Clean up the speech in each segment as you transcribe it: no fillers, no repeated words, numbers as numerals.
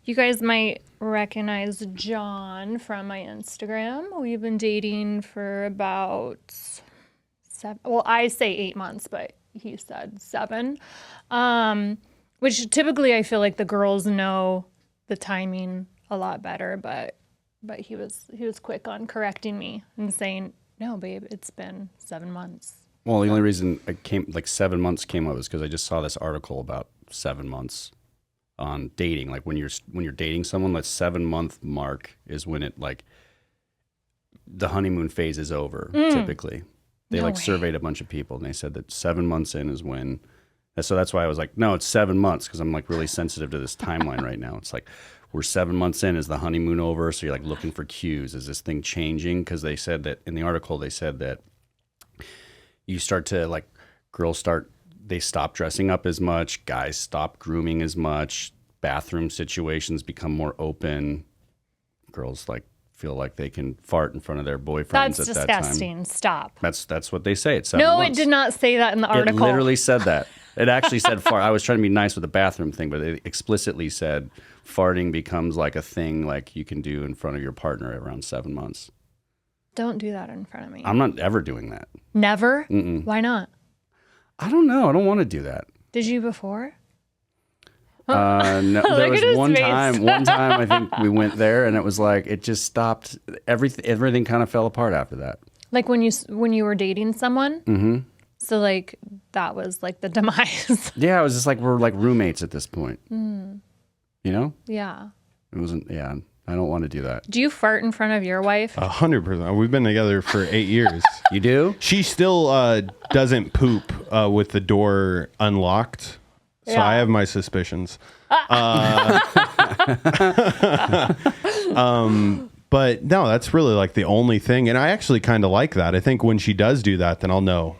You guys might recognize John from my Instagram. We've been dating for about 7, well, I say 8 months, but he said 7. Which typically I feel like the girls know the timing a lot better, but he was quick on correcting me and saying, "No, babe, it's been 7 months." Well, the only reason I came, like 7 months came up is because I just saw this article about 7 months on dating. Like when you're dating someone, that 7-month mark is when it like the honeymoon phase is over. Typically, they surveyed a bunch of people and they said that 7 months in is when. So that's why I was like, no, it's 7 months because I'm like really sensitive to this timeline right now. It's like we're 7 months in. Is the honeymoon over? So you're like looking for cues. Is this thing changing? Because they said that in the article, they said that you start to like they stop dressing up as much. Guys stop grooming as much. Bathroom situations become more open. Girls like feel like they can fart in front of their boyfriends That's at disgusting. that time. Stop. That's what they say. It's 7 No, months. it did not say that in the article. It literally said that. It actually said fart. I was trying to be nice with the bathroom thing, but it explicitly said farting becomes like a thing like you can do in front of your partner around 7 months. Don't do that in front of me. I'm not ever doing that. Never? Mm-mm. Why not? I don't know. I don't want to do that. Did you before? No, there was one time I think we went there and it was like it just stopped. Everything kind of fell apart after that. Like when you were dating someone? Mm-hmm. So like that was like the demise. Yeah, it was just like we're like roommates at this point. You know? Yeah. It wasn't. Yeah, I don't want to do that. Do you fart in front of your wife? 100%. We've been together for 8 years. You do? She still doesn't poop with the door unlocked. So Yeah. I have my suspicions. But no, that's really like the only thing. And I actually kind of like that. I think when she does do that, then I'll know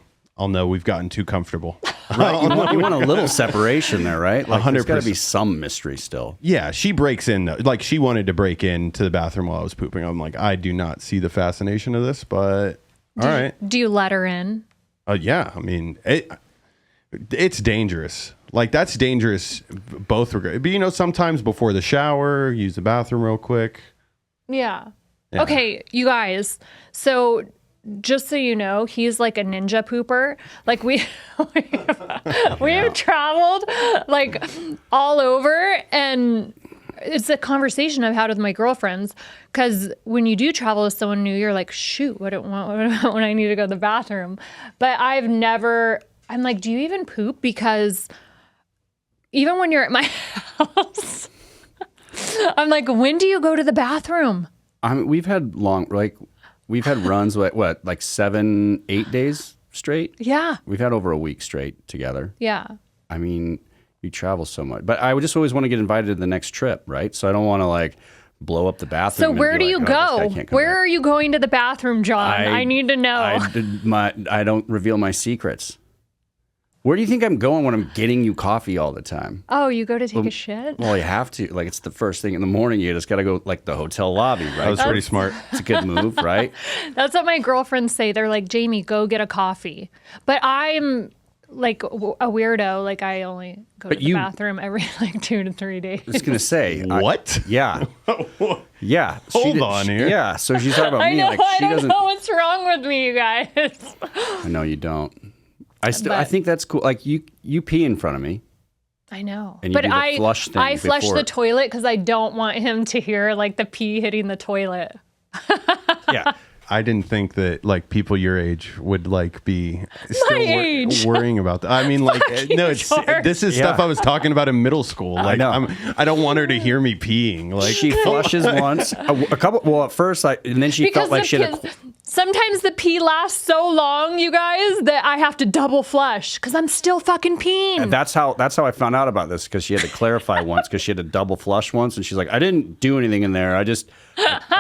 we've gotten too comfortable. Right. You want a little separation there, right? Like, 100%. There's got to be some mystery still. Yeah, she breaks in. Like she wanted to break into the bathroom while I was pooping. I'm like, I do not see the fascination of this, but all right. Do you let her in? Yeah, I mean, it's dangerous. Like that's dangerous both regards. But sometimes before the shower, use the bathroom real quick. Yeah. Okay, you guys. So just so you know, he's like a ninja pooper. Like we have traveled like all over, and it's a conversation I've had with my girlfriends, because when you do travel with someone new, you're like, shoot, what when I need to go to the bathroom? But I'm like, do you even poop? Because even when you're at my house, I'm like, when do you go to the bathroom? I mean, we've had runs, what, like 7-8 days straight? Yeah. We've had over a week straight together. Yeah. I mean, you travel so much. But I would just always want to get invited to the next trip, right? So I don't want to like blow up the bathroom. So where do you go? Where are you going to the bathroom, John? I need to know. I don't reveal my secrets. Where do you think I'm going when I'm getting you coffee all the time? Oh, you go to take a shit? Well, you have to. Like, it's the first thing in the morning. You just got to go, like, the hotel lobby, right? That was pretty smart. It's a good move, right? That's what my girlfriends say. They're like, Jamie, go get a coffee. But I'm like a weirdo. Like, I only go to the bathroom every like 2 to 3 days. I was going to say. What? Yeah. Yeah. Hold on here. Yeah. So she's talking about me. I Like, don't know what's wrong with me, you guys. I know you don't. I think that's cool. Like you pee in front of me. I know. And you do the flush thing I flush before. the toilet because I don't want him to hear like the pee hitting the toilet. Yeah. I didn't think that like people your age would like be still worrying about that. I mean, like no, this is stuff I was talking about in middle school. Like I don't want her to hear me peeing. Like she flushes once, a couple. Well, at first, and then she felt like she had sometimes the pee lasts so long, you guys, that I have to double flush because I'm still fucking peeing. And that's how I found out about this, because she had to clarify once, because she had to double flush once, and she's like, I didn't do anything in there. I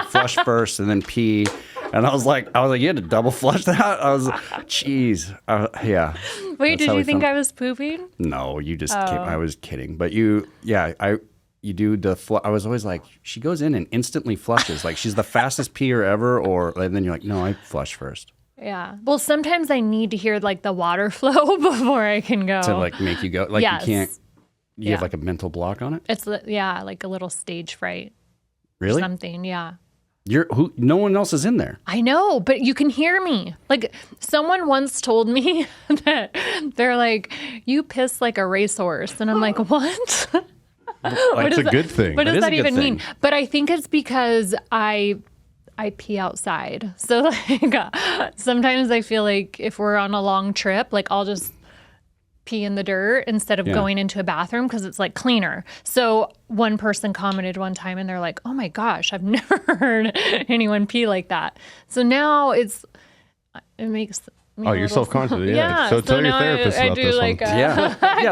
flushed first and then pee. And I was like, you had to double flush that? I was, geez. Yeah. Wait, did you think I was pooping? No, you just came. I was kidding. But you do the I was always like, she goes in and instantly flushes. Like she's the fastest peer ever. And then you're like, no, I flush first. Yeah. Well, sometimes I need to hear like the water flow before I can go. To like make you go. Like yes. you can't. You have like a mental block on it? It's like a little stage fright. Really? Or something, yeah. No one else is in there. I know, but you can hear me. Like someone once told me that they're like, you piss like a racehorse. And I'm like, what? That's a good thing. What does that even mean? But I think it's because I pee outside. So like sometimes I feel like if we're on a long trip, like I'll just pee in the dirt instead of going into a bathroom because it's like cleaner. So one person commented one time and they're like, oh my gosh, I've never heard anyone pee like that. So now it makes me you're self-conscious. Yeah. So tell your now therapist I about do this like one.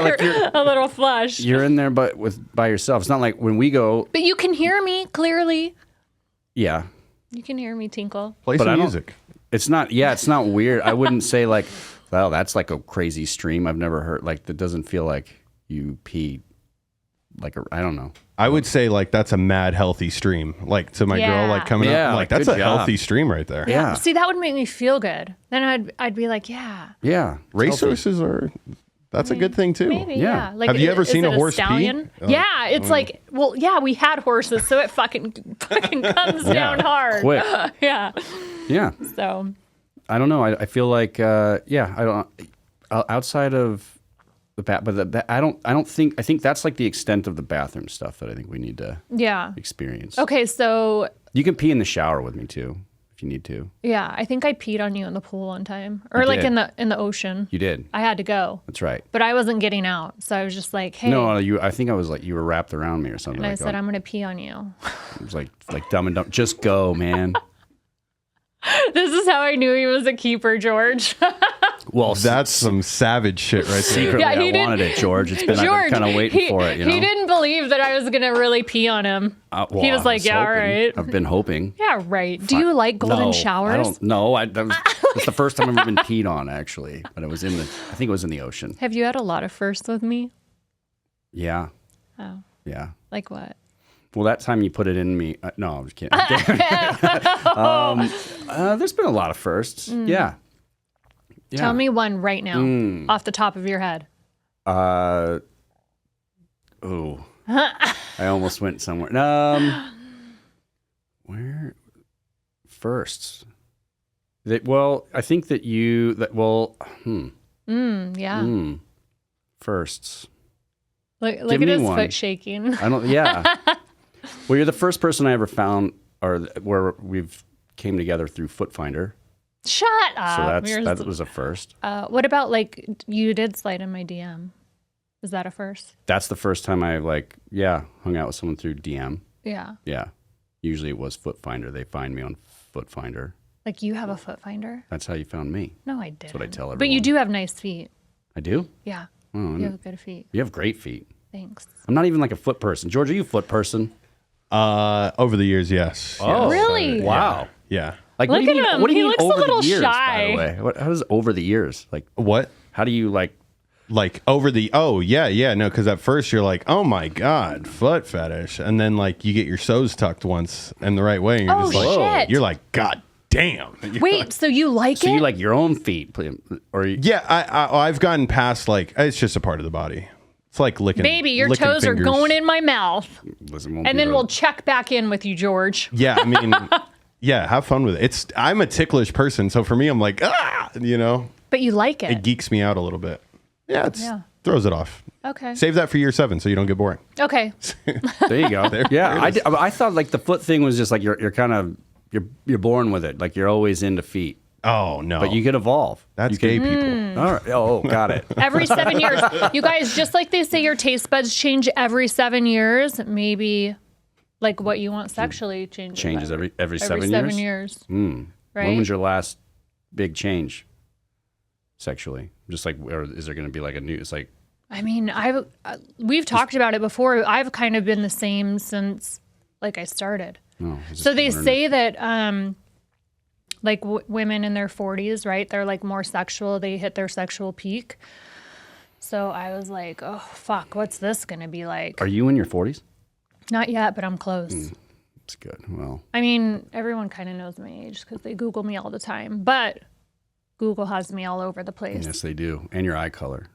like a little flush. You're in there, but by yourself. It's not like when we go. But you can hear me clearly. Yeah. You can hear me tinkle. Play some music. It's not weird. I wouldn't say like, well, that's like a crazy stream. I've never heard, like, that doesn't feel like you pee like I don't know. I would say like that's a mad healthy stream. Like to my girl, like coming up, I'm like that's a healthy stream right there. Yeah. See, that would make me feel good. Then I'd be like, yeah. Yeah. Racehorses that's a good thing too. Maybe, yeah. Like, have you ever seen a horse stallion? pee? Yeah, it's like, well, yeah, we had horses, so it fucking comes down hard. Quick. Yeah. Yeah. So. I don't know. I feel like, I don't, outside of the bath, but I think that's like the extent of the bathroom stuff that I think we need to experience. Okay, so. You can pee in the shower with me too, if you need to. Yeah, I think I peed on you in the pool one time, or like in the ocean. You did. I had to go. That's right. But I wasn't getting out, so I was just like, hey. No, I think I was like, you were wrapped around me or something. And I said, I'm gonna pee on you. It was like Dumb and Dumb. Just go, man. This is how I knew he was a keeper, George. Well, that's some savage shit right there. Secretly, I wanted it, George. I've been kind of waiting for it. You know? He didn't believe that I was going to really pee on him. He was like, yeah, all right. I've been hoping. Yeah, right. Do you like golden showers? I don't know. It's the first time I've ever been peed on, actually. But I think it was in the ocean. Have you had a lot of firsts with me? Yeah. Oh. Yeah. Like what? Well, that time you put it in me. No, I'm just kidding. There's been a lot of firsts. Yeah. Tell me one right now, off the top of your head. I almost went somewhere. Where? Firsts. I think that yeah. Firsts. Look at his foot shaking. Yeah. Well, you're the first person I ever found, or where we've came together through Foot Finder. Shut up. So that was a first. What about like you did slide in my DM? Is that a first? That's the first time I hung out with someone through DM. Yeah. Yeah. Usually it was Foot Finder. They find me on Foot Finder. Like you have a Foot Finder? That's how you found me. No, I didn't. That's what I tell everyone. But you do have nice feet. I do? Yeah. Oh, you have good feet. You have great feet. Thanks. I'm not even like a foot person. George, are you a foot person? Over the years, yes. Oh, really? Wow. Yeah. Like, look at him. What do you He mean looks over a little the years, shy. by the way? How does over the years? Like, what? How do you like over the, no, because at first you're like, oh my God, foot fetish. And then like you get your so's tucked once in the right way. And you're just like, shit. You're like, God damn. Wait, so you like it? So you like your own feet? Or yeah, I've gotten past like, it's just a part of the body. It's like licking. Baby, your toes are going in my mouth. And then we'll check back in with you, George. Yeah, I mean, yeah, have fun with it. I'm a ticklish person, so for me, I'm like, you know. But you like it. It geeks me out a little bit. Yeah, throws it off. Okay. Save that for year 7 so you don't get boring. Okay. There you go. I thought like the foot thing was just like you're kind of you're born with it. Like you're always into feet. Oh no! But you can evolve. That's gay people. All right. Oh, got it. Every 7 years, you guys. Just like they say, your taste buds change every 7 years. Maybe, like what you want sexually changes every 7 years. Right. When was your last big change sexually? Just like, or is there going to be like a new? It's like. I mean, we've talked about it before. I've kind of been the same since like I started. Oh, so they say that. Like women in their 40s, right? They're like more sexual. They hit their sexual peak. So I was like, oh, fuck, what's this going to be like? Are you in your 40s? Not yet, but I'm close. That's good. Well, I mean, everyone kind of knows my age because they Google me all the time. But Google has me all over the place. Yes, they do. And your eye color.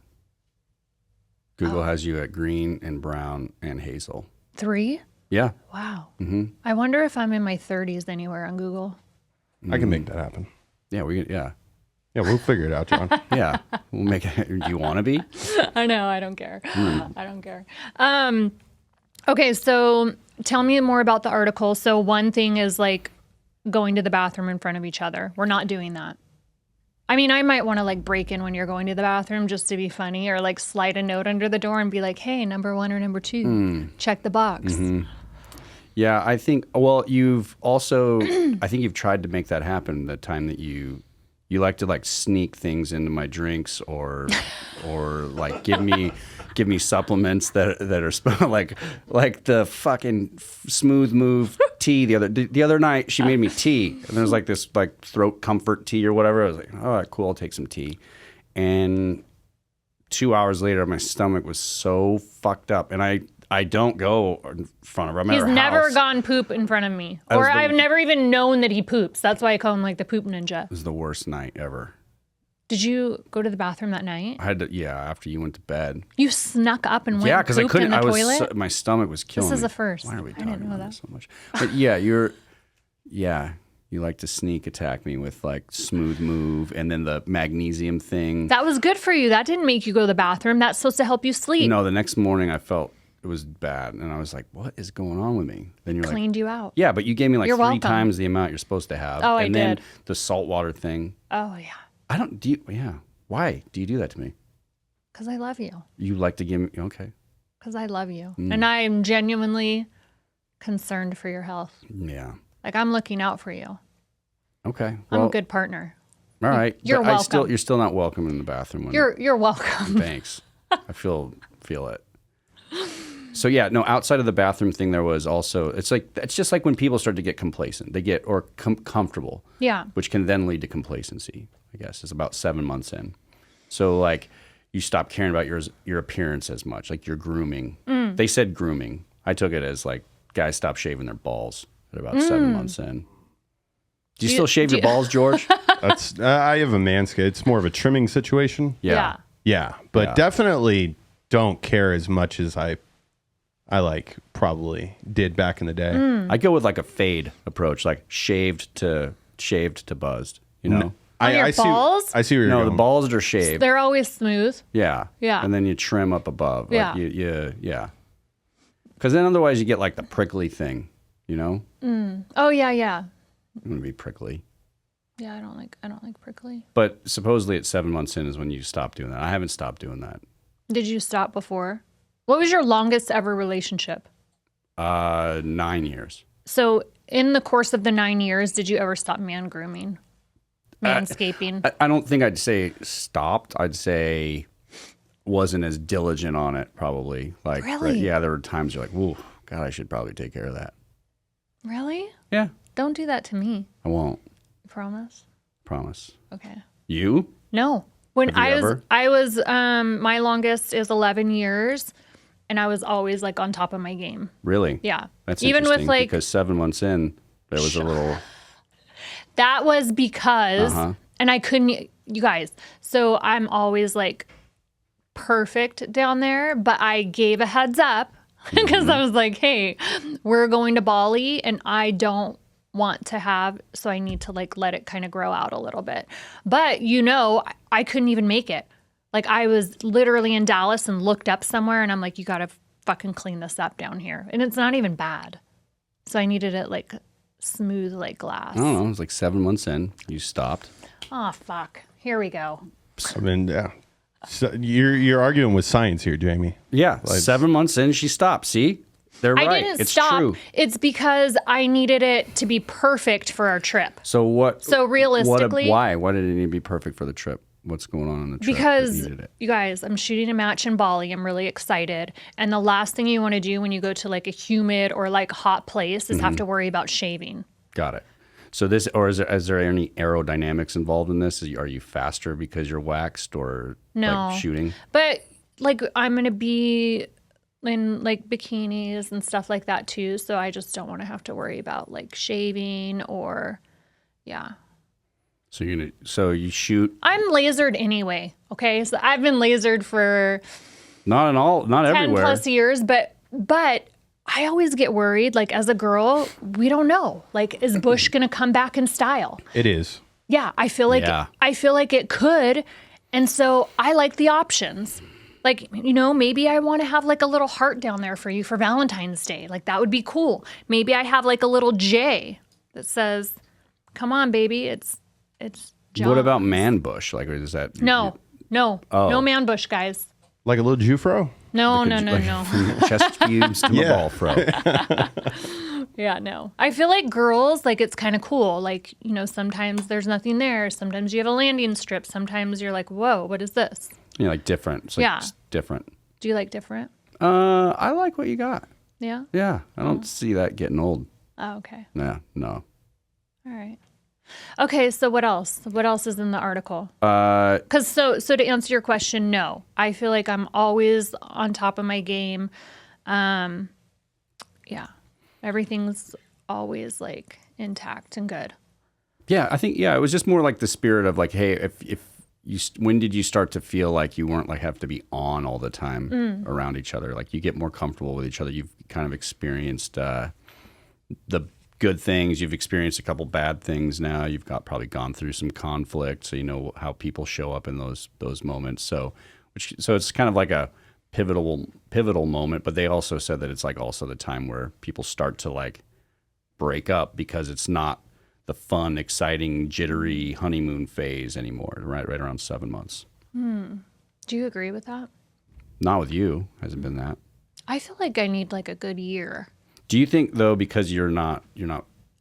Google has you at green and brown and hazel. 3? Yeah. Wow. I wonder if I'm in my 30s anywhere on Google. I can make that happen. Yeah, Yeah, we'll figure it out, John. Yeah. We'll make it. Do you want to be? I know. I don't care. I don't care. Okay, so tell me more about the article. So one thing is like going to the bathroom in front of each other. We're not doing that. I mean, I might want to like break in when you're going to the bathroom just to be funny, or like slide a note under the door and be like, hey, number 1 or number 2, check the box. Yeah, I think, well, you've also, I think you've tried to make that happen the time that you like to like sneak things into my drinks or like give me supplements that are like the fucking smooth move tea the other night. She made me tea, and there was like this like throat comfort tea or whatever. I was like, all right, cool, I'll take some tea. And 2 hours later, my stomach was so fucked up, and I don't go in front of her. He's never gone poop in front of me. Or I've never even known that he poops. That's why I call him like the poop ninja. It was the worst night ever. Did you go to the bathroom that night? I had to, yeah, after you went to bed. You snuck up and went yeah, and because I pooped couldn't. in the toilet? My stomach was killing me. This is a first. Why are we I talking didn't know about that. this so much? But yeah, you like to sneak attack me with like smooth move and then the magnesium thing. That was good for you. That didn't make you go to the bathroom. That's supposed to help you sleep. No, the next morning I felt it was bad, and I was like, "What is going on with me?" Then you're Cleaned you out. Yeah, but you gave me like You're 3 welcome. times the amount you're supposed to have. Oh, I and then did. the saltwater thing. Oh, yeah. I don't do. Yeah, why do you do that to me? Because I love you. You like to give me okay. Because I love you. And I'm genuinely concerned for your health. Yeah. Like, I'm looking out for you. Okay. I'm a good partner. All right. You're but welcome. You're still not welcome in the bathroom. When You're welcome. Thanks. I feel it. So yeah, no. Outside of the bathroom thing, there was also. It's just like when people start to get complacent, they get comfortable. Yeah. Which can then lead to complacency. I guess is about 7 months in. So like, you stop caring about your appearance as much, like your grooming. They said grooming. I took it as like guys stop shaving their balls at about 7 months in. Do you still shave your balls, George? That's I have a manscaped. It's more of a trimming situation. Yeah. Yeah, but definitely don't care as much as I like probably did back in the day. I go with like a fade approach, like shaved to buzzed. You know, Your balls? I see where you're going. the balls are shaved. They're always smooth. Yeah, Yeah. and then you trim up above. Yeah. Like yeah. Because then otherwise you get like the prickly thing. You know. Oh, yeah. I'm gonna be prickly. Yeah, I don't like prickly. But supposedly at 7 months in is when you stop doing that. I haven't stopped doing that. Did you stop before? What was your longest ever relationship? 9 years. So in the course of the 9 years, did you ever stop grooming? Manscaping? I don't think I'd say stopped. I'd say wasn't as diligent on it, probably. Like, Really? Yeah, there were times you're like, "Whoa, God, I should probably take care of that." Really? Yeah, Don't do that to me. I won't. You promise? Promise. Okay. You? No. When Have you I was my longest is 11 years, and I was always like on top of my game. Really? Yeah. That's even with interesting, like because 7 months in, there was a little. that was because and I couldn't, you guys. So I'm always like perfect down there, but I gave a heads up because I was like, hey, we're going to Bali and I don't want to have, so I need to like let it kind of grow out a little bit. But I couldn't even make it. Like I was literally in Dallas and looked up somewhere and I'm like, you got to fucking clean this up down here. And it's not even bad. So I needed it like smooth like glass. I don't know. It was like 7 months in. You stopped. Oh, fuck. Here we go. I mean, yeah. So you're arguing with science here, Jamie. Yeah. 7 months in, she stopped. See? They're right. I didn't it's stop. True. It's because I needed it to be perfect for our trip. So what? So realistically, why? Why did it need to be perfect for the trip? What's going on in the trip? because that needed it? you guys, I'm shooting a match in Bali. I'm really excited. And the last thing you want to do when you go to like a humid or like hot place is have to worry about shaving. Got it. So is there any aerodynamics involved in this? Are you faster because you're waxed or No. like shooting? But like I'm going to be in like bikinis and stuff like that too. So I just don't want to have to worry about like shaving or yeah. So you shoot I'm lasered anyway. Okay. So I've been lasered for Not ten everywhere. plus years, but I always get worried. Like as a girl, we don't know. Like, is Bush gonna come back in style? It is. Yeah, I feel like it could, and so I like the options. Like, maybe I want to have like a little heart down there for you for Valentine's Day. Like that would be cool. Maybe I have like a little J that says, "Come on, baby, it's John." What about man bush? Like, is that no man bush, guys. Like a little Jufro? No. chest cubes to my ball fro? Yeah, no. I feel like girls, like it's kind of cool. Like, sometimes there's nothing there. Sometimes you have a landing strip. Sometimes you're like, whoa, what is this? Like different. It's like just different. Do you like different? I like what you got. Yeah? Yeah. I don't see that getting old. Oh, okay. Yeah, no. All right. Okay, so what else? What else is in the article? Because so to answer your question, no. I feel like I'm always on top of my game. Yeah. Everything's always like intact and good. Yeah, I think it was just more like the spirit of like, hey, if you when did you start to feel like you weren't like have to be on all the time around each other? Like you get more comfortable with each other. You've kind of experienced the good things. You've experienced a couple bad things now. You've probably gone through some conflict, so you know how people show up in those moments. So it's kind of like a pivotal moment, but they also said that it's like also the time where people start to like break up because it's not the fun, exciting, jittery honeymoon phase anymore, right around 7 months. Do you agree with that? Not with you. Hasn't been that. I feel like I need like a good year. Do you think though, because you're not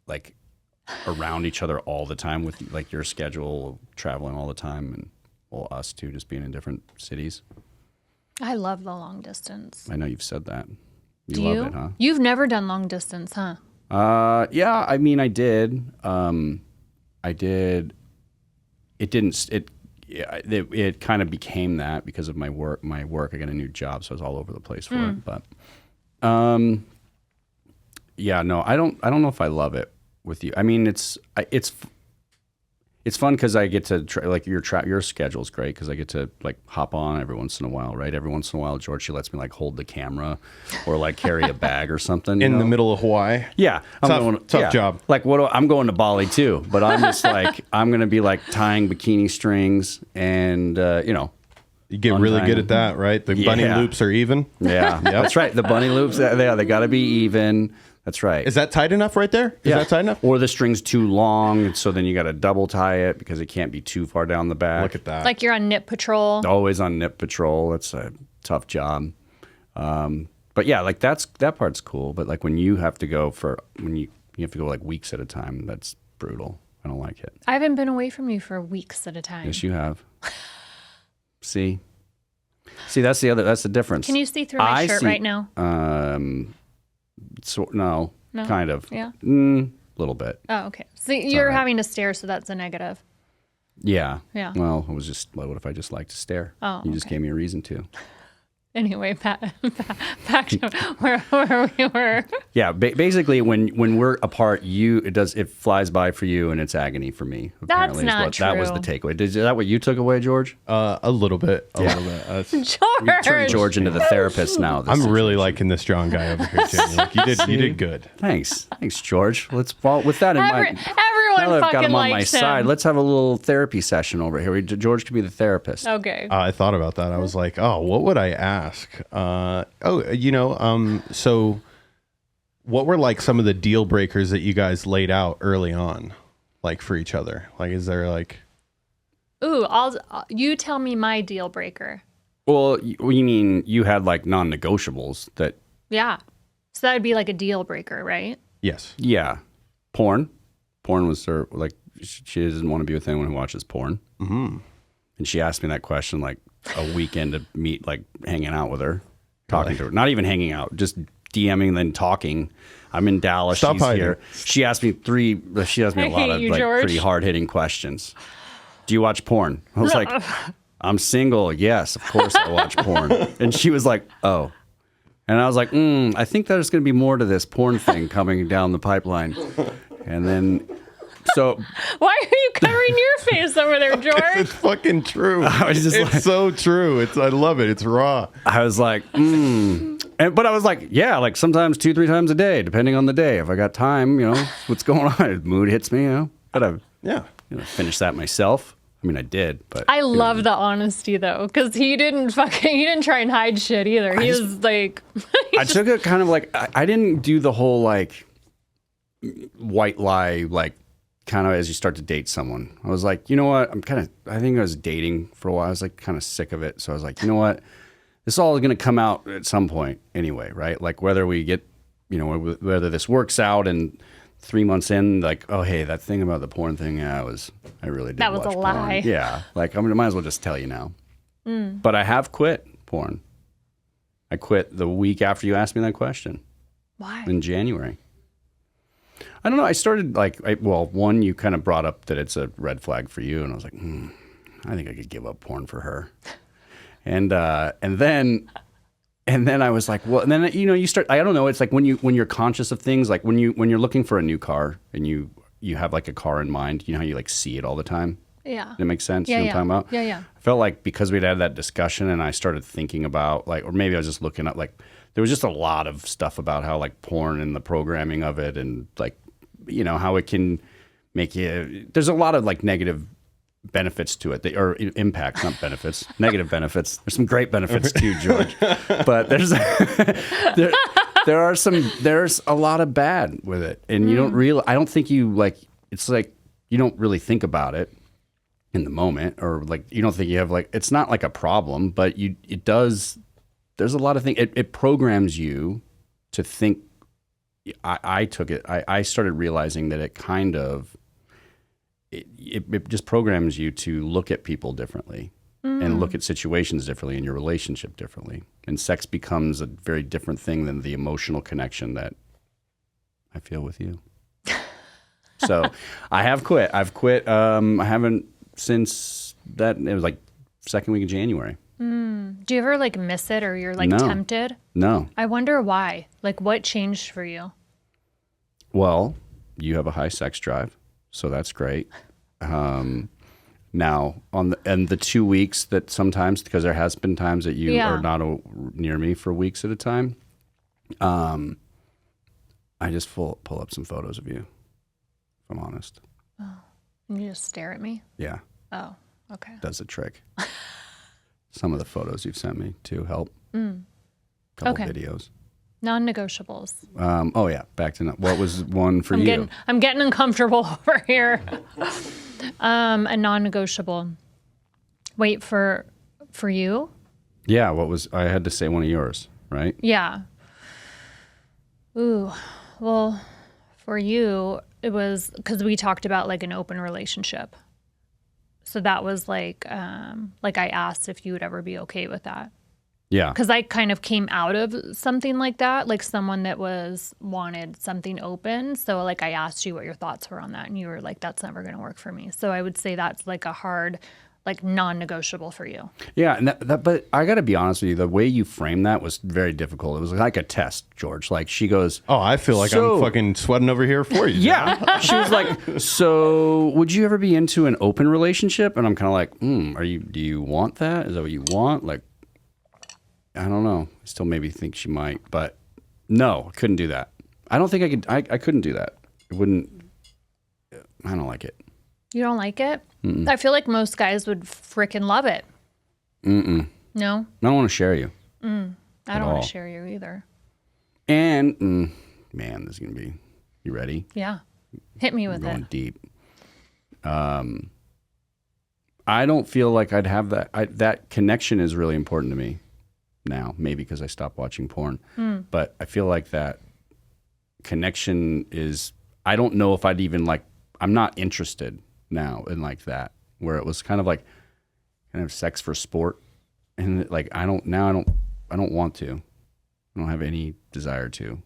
like around each other all the time with like your schedule, traveling all the time, and well, us too, just being in different cities? I love the long distance. I know you've said that. Do love you? it, huh? You've never done long distance, huh? Yeah. I mean, I did. I did. It didn't. It kind of became that because of my work. I got a new job, so I was all over the place for it. But, yeah, no, I don't know if I love it with you. I mean, it's fun because I get to like your schedule's great because I get to like hop on every once in a while, right? Every once in a while, George, she lets me like hold the camera or like carry a bag or something in the middle of Hawaii. Yeah, tough job. Like I'm going to Bali too, but I'm just like I'm gonna be like tying bikini strings and you get really good at that, right? The bunny loops are even. Yeah, that's right. The bunny loops, they got to be even. That's right. Is that tight enough right there? Is that tight enough? Or the string's too long, so then you got to double tie it because it can't be too far down the back. Look at that. Like you're on nip patrol. Always on nip patrol. It's a tough job. But yeah, like that part's cool. But like when you have to go like weeks at a time, that's brutal. I don't like it. I haven't been away from you for weeks at a time. Yes, you have. See, that's the difference. Can you see through my shirt right now? So no, kind of. Yeah. Little bit. Oh, okay. So you're having to stare, so that's a negative. Yeah. Yeah. Well, it was just, what if I just like to stare? Oh, you just gave me a reason to. Anyway, back to where we were. Yeah, basically, when we're apart, it flies by for you, and it's agony for me. That's not true. That was the takeaway. Is that what you took away, George? A little bit. Little bit. George. You turned George into the therapist now. I'm really liking this John guy over here, Jamie. Like, you did good. Thanks, George. With that in mind. Everyone now that I've got him on my likes him. side, let's have a little therapy session over here. George could be the therapist. Okay. I thought about that. I was like, oh, what would I ask? So what were like some of the deal breakers that you guys laid out early on, like for each other? Like, is there like... Ooh, you tell me my deal breaker. Well, you mean you had like non-negotiables that... Yeah. So that would be like a deal breaker, right? Yes. Yeah. Porn was her, like, she doesn't want to be with anyone who watches porn. Mm-hmm. And she asked me that question like a weekend to meet, like hanging out with her, talking to her. Not even hanging out, just DMing, then talking. I'm in Dallas. Stop she's hiding. here. She asked me a lot of like pretty hard-hitting questions. Do you watch porn? I was like, I'm single. Yes, of course I watch porn. And she was like, oh. And I was like, I think there's going to be more to this porn thing coming down the pipeline. And then, so... Why are you covering your face over there, George? It's fucking true. It's so true. I love it. It's raw. I was like, but I was like, yeah, like sometimes 2-3 times a day, depending on the day. If I got time, what's going on? If mood hits me, but I've finished that myself. I mean, I did, but I love the honesty though, because he didn't try and hide shit either. He was like, I took it kind of like I didn't do the whole like white lie, like kind of as you start to date someone. I was like, you know what? I think I was dating for a while. I was like kind of sick of it. So I was like, you know what? This is all going to come out at some point anyway, right? Like whether we get, whether this works out and 3 months in, like, oh, hey, that thing about the porn thing, I really did. That was watch a lie. Porn. Yeah. Like, I might as well just tell you now. But I have quit porn. I quit the week after you asked me that question. Why? In January. I don't know. I started one, you kind of brought up that it's a red flag for you. And I was like, I think I could give up porn for her. And then I was like, well, and then you start. I don't know. It's like when you're conscious of things, like when you're looking for a new car and you have like a car in mind. You know how you like see it all the time. Yeah. That makes sense. Yeah, you know what I'm talking about? Yeah. I felt like because we'd had that discussion and I started thinking about or maybe I was just looking at there was just a lot of stuff about how like porn and the programming of it and like how it can make you. There's a lot of like negative benefits to it, or impacts, not benefits, negative benefits. There's some great benefits too, George, but there's a lot of bad with it, and you don't really. I don't think you like. It's like you don't really think about it in the moment, or like you don't think you have like. It's not like a problem, but it does. There's a lot of things. It programs you to think. I took it. I started realizing that it kind of. It just programs you to look at people differently and look at situations differently and your relationship differently. And sex becomes a very different thing than the emotional connection that I feel with you. So I have quit. I've quit. I haven't since that. It was like second week of January. Do you ever like miss it or you're like tempted? No. I wonder why. Like what changed for you? Well, you have a high sex drive. So that's great. Now on the 2 weeks that sometimes, because there has been times that you are not near me for weeks at a time. I just pull up some photos of you, if I'm honest. Oh, and you just stare at me? Yeah. Oh, okay. Does the trick. Some of the photos you've sent me too help. Couple videos. Non-negotiables. Oh yeah, back to what was one for you? I'm getting uncomfortable over here. A non-negotiable. Wait for you? Yeah. What was? I had to say one of yours, right? Yeah. Ooh. Well, for you, it was because we talked about like an open relationship. So that was like I asked if you would ever be okay with that. Yeah. Because I kind of came out of something like that, like someone that wanted something open. So like I asked you what your thoughts were on that and you were like, that's never going to work for me. So I would say that's like a hard, like non-negotiable for you. Yeah. And but I got to be honest with you, the way you framed that was very difficult. It was like a test, George. Like she goes, oh, I feel like I'm fucking sweating over here for you. Yeah. She was like, so would you ever be into an open relationship? And I'm kind of like, do you want that? Is that what you want? Like, I don't know. I still maybe think she might, but no, I couldn't do that. I don't think I could. I couldn't do that. It wouldn't. I don't like it. You don't like it? I feel like most guys would freaking love it. No? I don't want to share you. I don't want to share you either. And, man, this is going to be, you ready? Yeah. Hit me with going deep. I don't feel like I'd have that. That connection is really important to me now, maybe because I stopped watching porn. But I feel like that connection is, I don't know if I'd even like, I'm not interested now in like that, where it was kind of like kind of sex for sport. And like, I don't want to. I don't have any desire to.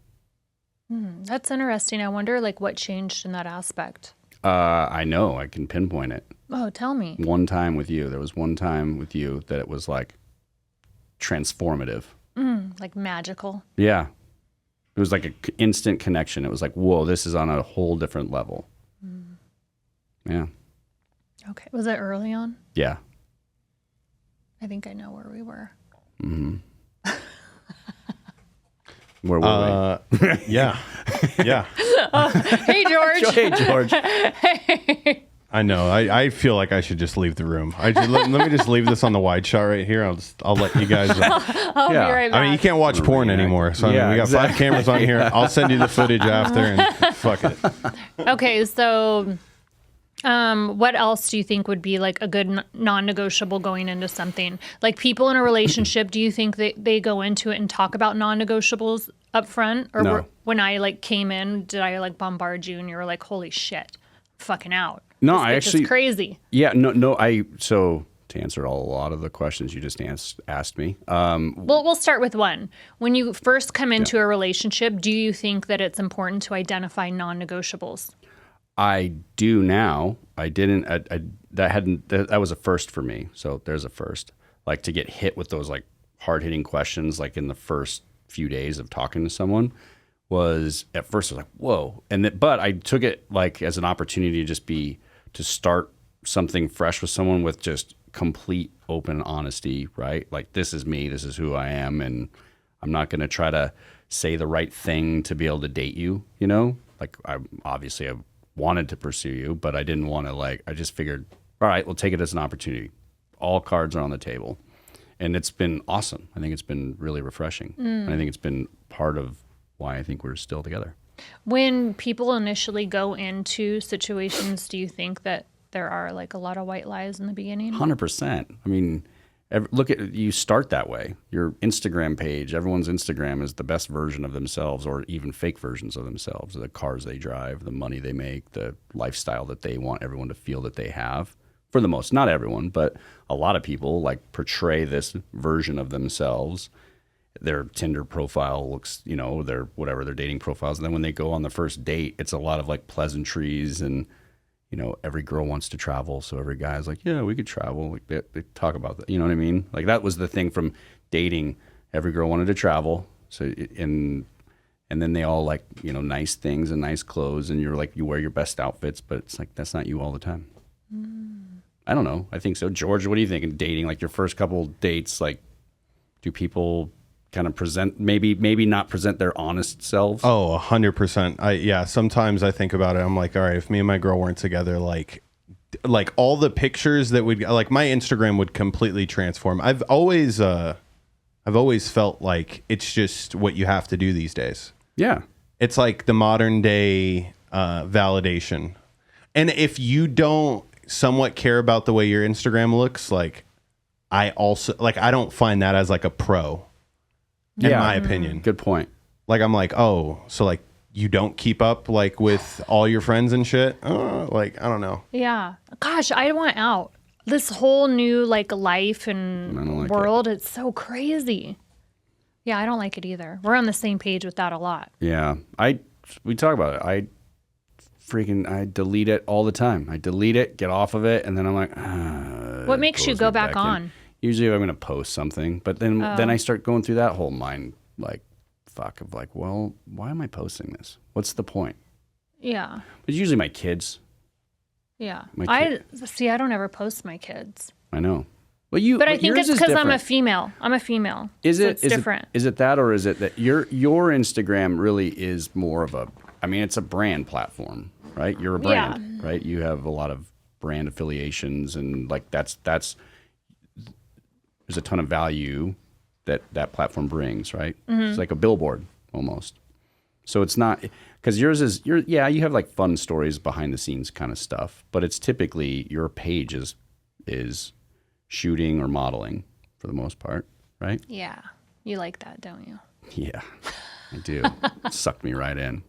That's interesting. I wonder like what changed in that aspect. I know, I can pinpoint it. Oh, tell me. One time with you. There was one time with you that it was like transformative. Like magical. Yeah. It was like an instant connection. It was like, whoa, this is on a whole different level. Yeah. Okay. Was it early on? Yeah. I think I know where we were. Mm-hmm. Where were we? Yeah. Yeah. Hey, George. Hey, George. Hey. I know. I feel like I should just leave the room. Let me just leave this on the wide shot right here. I'll let you guys. I'll be right back. I mean, you can't watch porn anymore. So I mean, we got 5 cameras on here. I'll send you the footage after, and fuck it. Okay, so what else do you think would be like a good non-negotiable going into something? Like people in a relationship, do you think that they go into it and talk about non-negotiables up front? Or No. when I like came in, did I like bombard you and you were like, holy shit, I'm fucking out? No, This I bitch actually is crazy. Yeah, no. So to answer a lot of the questions you just asked me, We'll start with one. When you first come into a relationship, do you think that it's important to identify non-negotiables? I do now. I didn't. That was a first for me. So there's a first. Like to get hit with those like hard hitting questions, like in the first few days of talking to someone, was at first I was like, whoa. But I took it like as an opportunity to start something fresh with someone with just complete open honesty, right? Like this is me. This is who I am, and I'm not going to try to say the right thing to be able to date you. You know, like I wanted to pursue you, but I didn't want to I just figured, all right, we'll take it as an opportunity. All cards are on the table. And it's been awesome. I think it's been really refreshing. And I think it's been part of why I think we're still together. When people initially go into situations, do you think that there are like a lot of white lies in the beginning? 100%. I mean, you start that way. Your Instagram page, everyone's Instagram is the best version of themselves or even fake versions of themselves. The cars they drive, the money they make, the lifestyle that they want everyone to feel that they have. For the most, not everyone, but a lot of people like portray this version of themselves. Their Tinder profile looks, their dating profiles. And then when they go on the first date, it's a lot of like pleasantries and, every girl wants to travel. So every guy's like, yeah, we could travel. Like they talk about that. You know what I mean? Like that was the thing from dating. Every girl wanted to travel. So, and then they all like, nice things and nice clothes. And you're like, you wear your best outfits, but it's like, that's not you all the time. I don't know. I think so. George, what do you think in dating? Like your first couple dates, like do people kind of present, maybe not present their honest selves? Oh, 100%. Sometimes I think about it. I'm like, all right, if me and my girl weren't together, like all the pictures that would, like my Instagram would completely transform. I've always felt like it's just what you have to do these days. Yeah. It's like the modern day validation. And if you don't somewhat care about the way your Instagram looks, like I don't find that as like a pro in my opinion. Good point. Like I'm like, oh, so like you don't keep up like with all your friends and shit? Like I don't know. Yeah. Gosh, I want out. This whole new like life and world, it's so crazy. Yeah, I don't like it either. We're on the same page with that a lot. Yeah. We talk about it. I delete it all the time. I delete it, get off of it, and then I'm like, what makes you go back on? Usually I'm going to post something, but then I start going through that whole mind, like, fuck, of like, well, why am I posting this? What's the point? Yeah. It's usually my kids. Yeah. I don't ever post my kids. I know. But I think it's because I'm a female. It's different. Is it that, or is it that your Instagram really is more of it's a brand platform, right? You're a brand, right? You have a lot of brand affiliations, and like that's there's a ton of value that platform brings, right? Mm-hmm. It's like a billboard almost. So it's not, because yours is you have like fun stories behind the scenes kind of stuff, but it's typically your page is shooting or modeling for the most part, right? Yeah. You like that, don't you? Yeah, I do. Sucked me right in.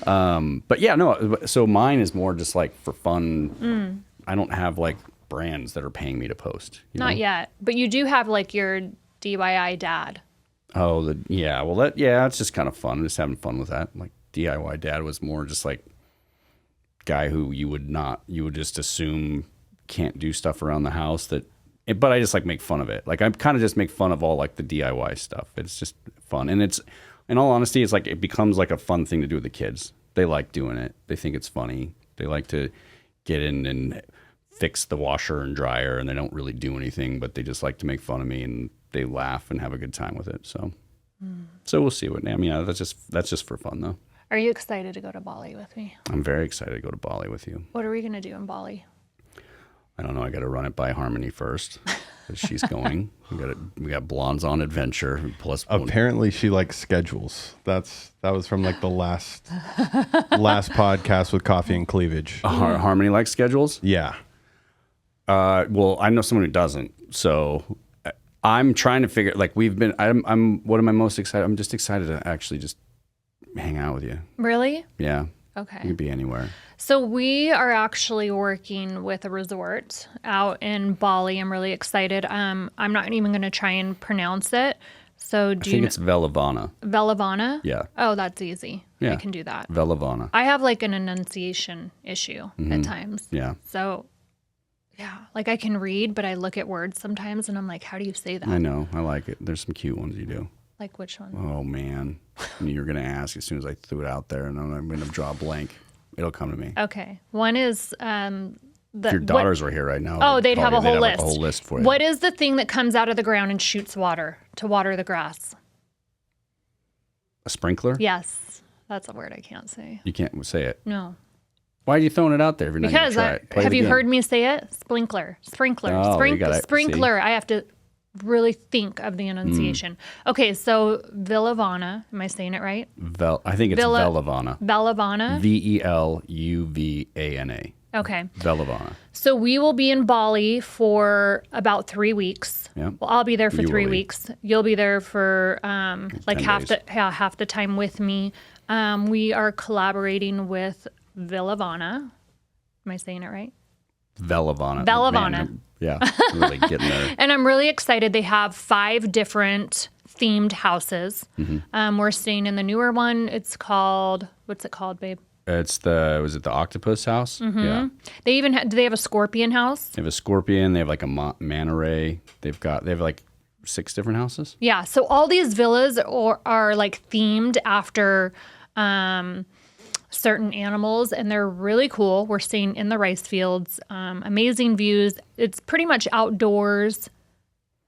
But yeah, no, so mine is more just like for fun. I don't have like brands that are paying me to post. Not yet, but you do have like your DIY dad. Oh, it's just kind of fun. I'm just having fun with that. Like DIY dad was more just like guy who you would just assume can't do stuff around the house but I just like make fun of it. Like I kind of just make fun of all like the DIY stuff. It's just fun. And it's, in all honesty, it's like it becomes like a fun thing to do with the kids. They like doing it. They think it's funny. They like to get in and fix the washer and dryer, and they don't really do anything, but they just like to make fun of me, and they laugh and have a good time with it. So we'll see what. I mean, that's just for fun though. Are you excited to go to Bali with me? I'm very excited to go to Bali with you. What are we gonna do in Bali? I don't know. I got to run it by Harmony first. She's going. We got Blondes on Adventure plus. Apparently, she likes schedules. That was from like the last podcast with Coffee and Cleavage. Harmony likes schedules. Yeah. Well, I know someone who doesn't. So I'm trying to figure. Like we've been. I'm. What am I most excited? I'm just excited to actually just hang out with you. Really? Yeah. Okay. You could be anywhere. So we are actually working with a resort out in Bali. I'm really excited. I'm not even going to try and pronounce it. So I think it's Velavana. Velavana? Yeah. Oh, that's easy. Yeah. I can do that. Velavana. I have like an enunciation issue at times. Yeah. So yeah, like I can read, but I look at words sometimes and I'm like, how do you say that? I know. I like it. There's some cute ones you do. Like which one? Oh man, you're gonna ask as soon as I threw it out there, and I'm gonna draw a blank. It'll come to me. Okay. One is if your daughters were here right now. Oh, they'd have a whole list. Like a whole list for you. What is the thing that comes out of the ground and shoots water to water the grass? A sprinkler? Yes. That's a word I can't say. You can't say it. No. Why are you throwing it out there if you're not Because gonna try it? Play have it you again. heard me say it? Sprinkler. Sprinkler. Oh, you gotta- Sprinkler. I have to really think of the enunciation. Okay, so Velavana. Am I saying it right? I think it's Velavana. Velavana. Veluvana. Okay. Velavana. So we will be in Bali for about 3 weeks. Yeah. Well, I'll be there for You 3 will be. weeks. You'll be there for like 10 half days. half the time with me. We are collaborating with Velavana. Am I saying it right? Velavana. Velavana. Man, yeah, really getting there. And I'm really excited. They have 5 different themed houses. We're staying in the newer one. It's called, what's it called, babe? Was it the octopus house? Yeah. They even do they have a scorpion house? They have a scorpion. They have like a manta ray. They have like 6 different houses. Yeah. So all these villas are like themed after certain animals, and they're really cool. We're staying in the rice fields, amazing views. It's pretty much outdoors,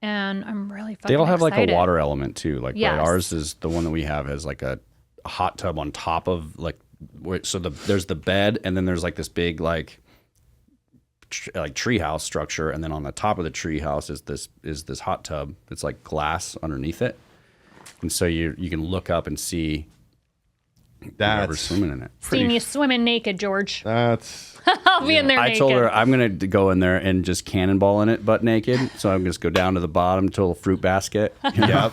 and I'm really fucking They all have excited. like a water element too. Like Yes. ours is the one that we have has like a hot tub on top of like there's the bed, and then there's like this big like treehouse structure, and then on the top of the treehouse is this hot tub that's like glass underneath it, and so you can look up and see whoever's swimming in it. See me swimming naked, George. That's I'll be in there I naked. told her I'm gonna go in there and just cannonball in it butt naked. So I'm just go down to the bottom to a little fruit basket. yep.